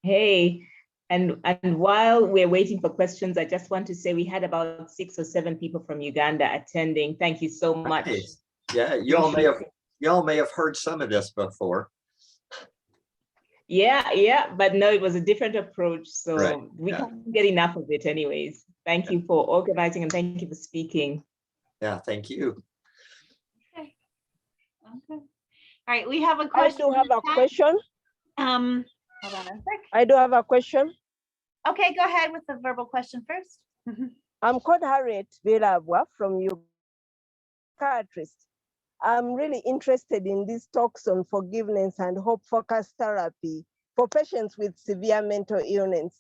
Hey, and while we're waiting for questions, I just want to say we had about 6 or 7 people from Uganda attending. Thank you so much. Nice. Yeah, you all may have heard some of this before. Yeah, but no, it was a different approach, so right. We can't get enough of it anyways. Thank you for organizing and thank you for speaking. Yeah, thank you. Okay. All right, we have a question. I do have a question. Hold on a sec. I do have a question. Okay, go ahead with the verbal question first. I'm called Harriet Vilabwa from Charis. I'm really interested in these talks on forgiveness and hope-focused therapy for patients with severe mental illness.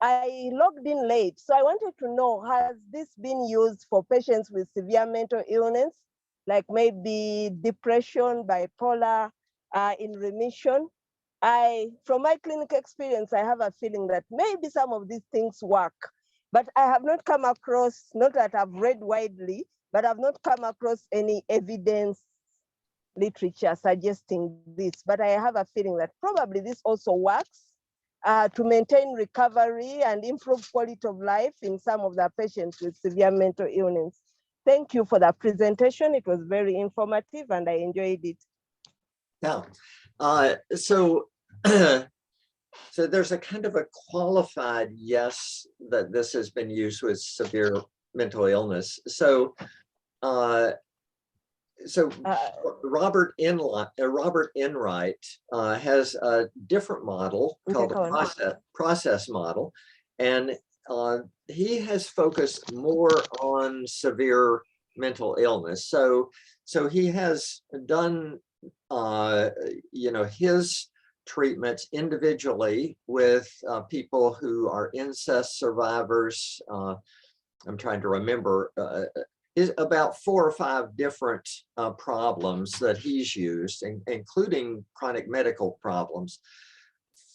I logged in late, so I wanted to know, has this been used for patients with severe mental illness, like maybe depression, bipolar, in remission? From my clinical experience, I have a feeling that maybe some of these things work, but I have not come across, not that I've read widely, but I've not come across any evidence literature suggesting this. But I have a feeling that probably this also works to maintain recovery and improve quality of life in some of the patients with severe mental illness. Thank you for the presentation. It was very informative and I enjoyed it. Yeah. So there's a kind of a qualified yes that this has been used with severe mental illness. So Robert Enright has a different model called the process model, and he has focused more on severe mental illness. So he has done his treatments individually with people who are incest survivors. I'm trying to remember, is about 4 or 5 different problems that he's used, including chronic medical problems.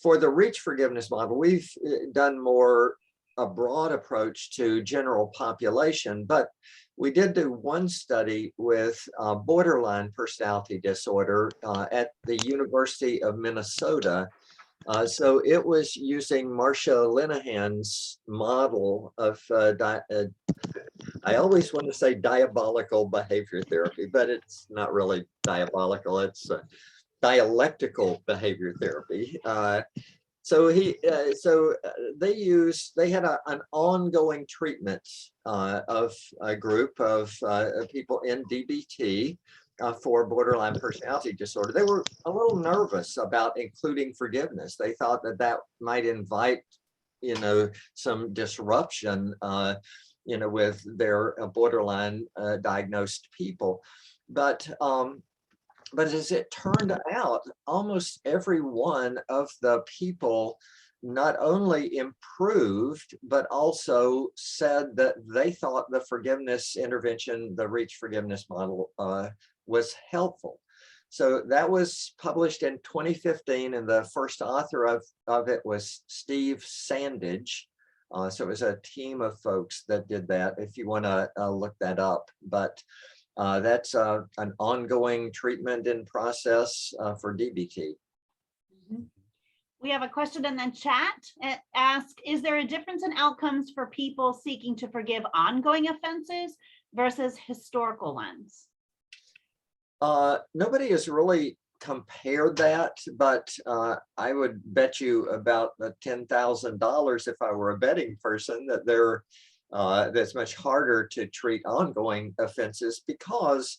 For the reach forgiveness model, we've done more a broad approach to general population, but we did do one study with borderline personality disorder at the University of Minnesota. So it was using Marcia Linehan's model of, I always want to say diabolical behavior therapy, but it's not really diabolical, it's dialectical behavior therapy. So they had an ongoing treatment of a group of people in DBT for borderline personality disorder. They were a little nervous about including forgiveness. They thought that might invite, some disruption, with their borderline diagnosed people. but as it turned out, almost every one of the people not only improved, but also said that they thought the forgiveness intervention, the reach forgiveness model, was helpful. So that was published in 2015, and the first author of it was Steve Sandage. So it was a team of folks that did that, if you want to look that up. But that's an ongoing treatment in process for DBT. We have a question in the chat. It asks, is there a difference in outcomes for people seeking to forgive ongoing offenses versus historical ones? Nobody has really compared that, but I would bet you about $10,000 if I were a betting person that that's much harder to treat ongoing offenses because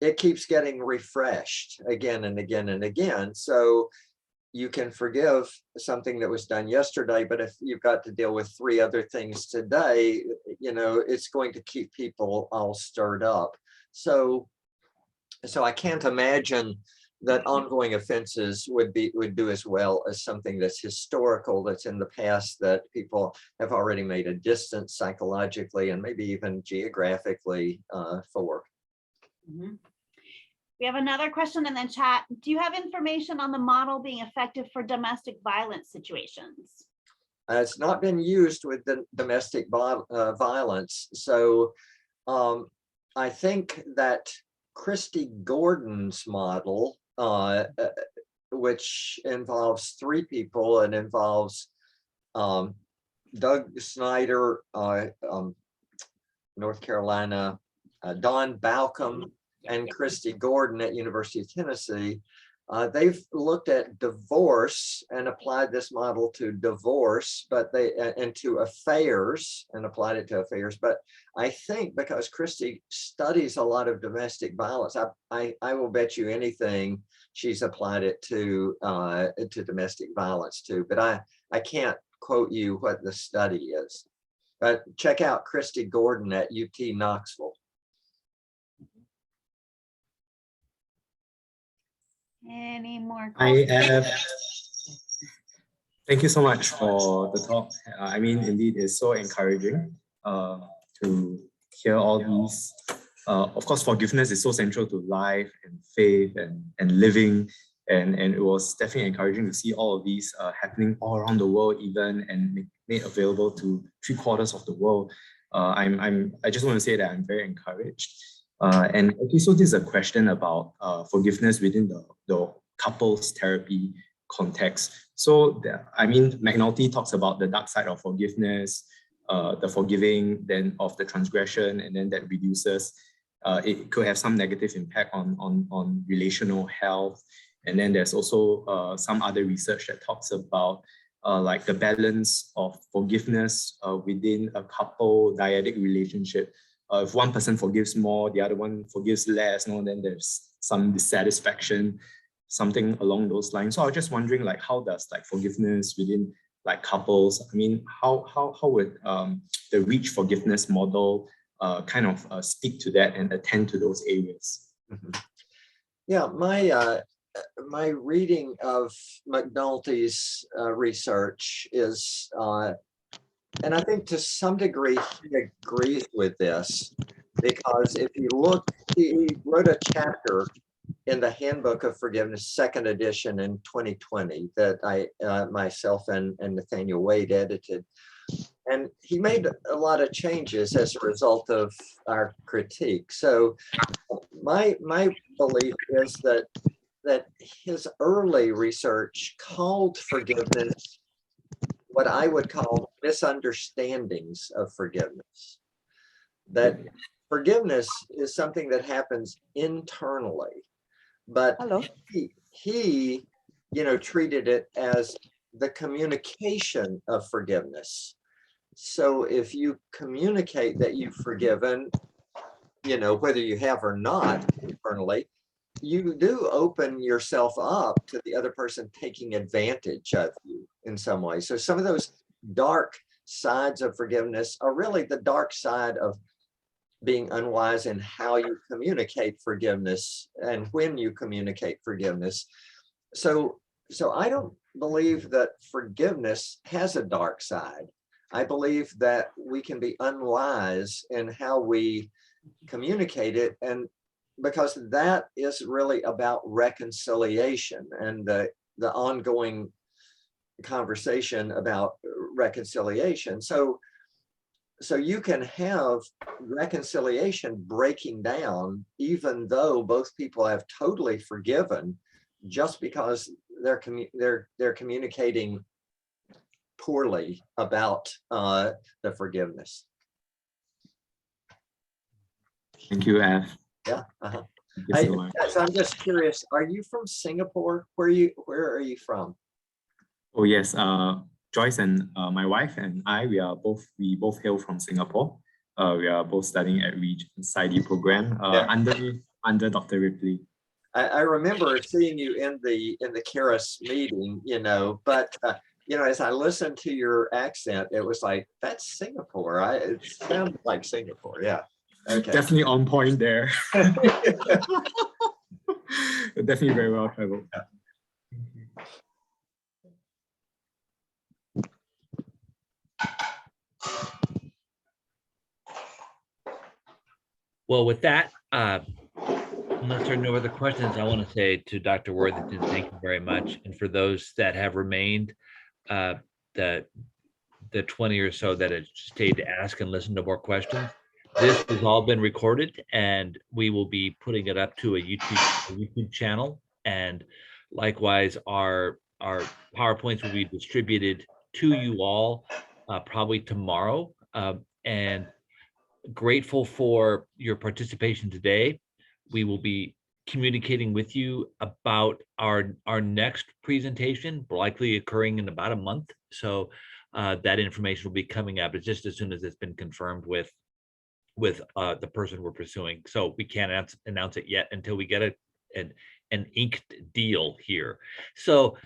it keeps getting refreshed again and again and again. So you can forgive something that was done yesterday, but if you've got to deal with 3 other things today, it's going to keep people all stirred up. So I can't imagine that ongoing offenses would do as well as something that's historical, that's in the past, that people have already made a distance psychologically and maybe even geographically for. We have another question in the chat. Do you have information on the model being effective for domestic violence situations? It's not been used with the domestic violence. So I think that Christy Gordon's model, which involves 3 people and involves Doug Snyder, North Carolina, Don Balcom, and Christy Gordon at University of Tennessee. They've looked at divorce and applied this model to divorce, but and to affairs and applied it to affairs. But I think because Christy studies a lot of domestic violence, I will bet you anything she's applied it to domestic violence too. But I can't quote you what the study is. But check out Christy Gordon at UT Knoxville. Any more questions? Thank you so much for the talk. I mean, indeed, it's so encouraging to hear all these. Of course, forgiveness is so central to life and faith and living. And it was definitely encouraging to see all of these happening all around the world, even, and made available to 3/4 of the world. I just want to say that I'm very encouraged. And okay, so this is a question about forgiveness within the couples therapy context. So, I mean, McNulty talks about the dark side of forgiveness, the forgiving then of the transgression, and then that reduces. It could have some negative impact on relational health. And then there's also some other research that talks about like the balance of forgiveness within a couple dyadic relationship. If one person forgives more, the other one forgives less, then there's some dissatisfaction, something along those lines. So I was just wondering, like, how does like forgiveness within like couples? I mean, how would the reach forgiveness model kind of speak to that and attend to those areas? Yeah, my reading of McNulty's research is. And I think to some degree he agrees with this, because if you look, he wrote a chapter in the Handbook of Forgiveness, 2nd edition in 2020 that I myself and Nathaniel Wade edited. And he made a lot of changes as a result of our critique. So my belief is that his early research called forgiveness what I would call misunderstandings of forgiveness. That forgiveness is something that happens internally, but he treated it as the communication of forgiveness. So if you communicate that you've forgiven, whether you have or not internally, you do open yourself up to the other person taking advantage of you in some way. So some of those dark sides of forgiveness are really the dark side of being unwise in how you communicate forgiveness and when you communicate forgiveness. So I don't believe that forgiveness has a dark side. I believe that we can be unwise in how we communicate it, and because that is really about reconciliation and the ongoing conversation about reconciliation. So you can have reconciliation breaking down even though both people have totally forgiven, just because they're communicating poorly about the forgiveness. Thank you, F. Yeah. Thank you so much. So I'm just curious, are you from Singapore? Where are you from? Oh yes, Joyce and my wife and I, we both hail from Singapore. We are both studying at Regent's PhD program under Dr. Ripley. I remember seeing you in the Charis meeting, but as I listened to your accent, it was like, that's Singapore. It sounded like Singapore. Yeah. Okay. Definitely on point there. Definitely very well traveled. Well, with that, unless there are no other questions, I want to say to Dr. Worthington, thank you very much. And for those that have remained, the 20 or so that have stayed to ask and listen to more questions, this has all been recorded, and we will be putting it up to a YouTube channel. And likewise, our PowerPoints will be distributed to you all probably tomorrow. And grateful for your participation today. We will be communicating with you about our next presentation, likely occurring in about a month. So that information will be coming up. It's just as soon as it's been confirmed with the person we're pursuing. So we can't announce it yet until we get an inked deal here. So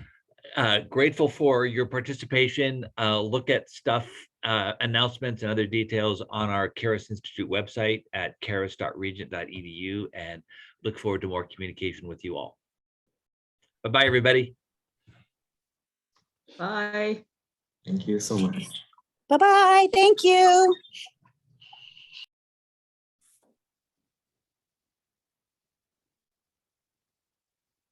grateful for your participation. Look at stuff, announcements and other details on our Charis Institute website at charis.regent.edu, and look forward to more communication with you all. Bye-bye, everybody. Bye. Thank you so much. Bye-bye. Thank you.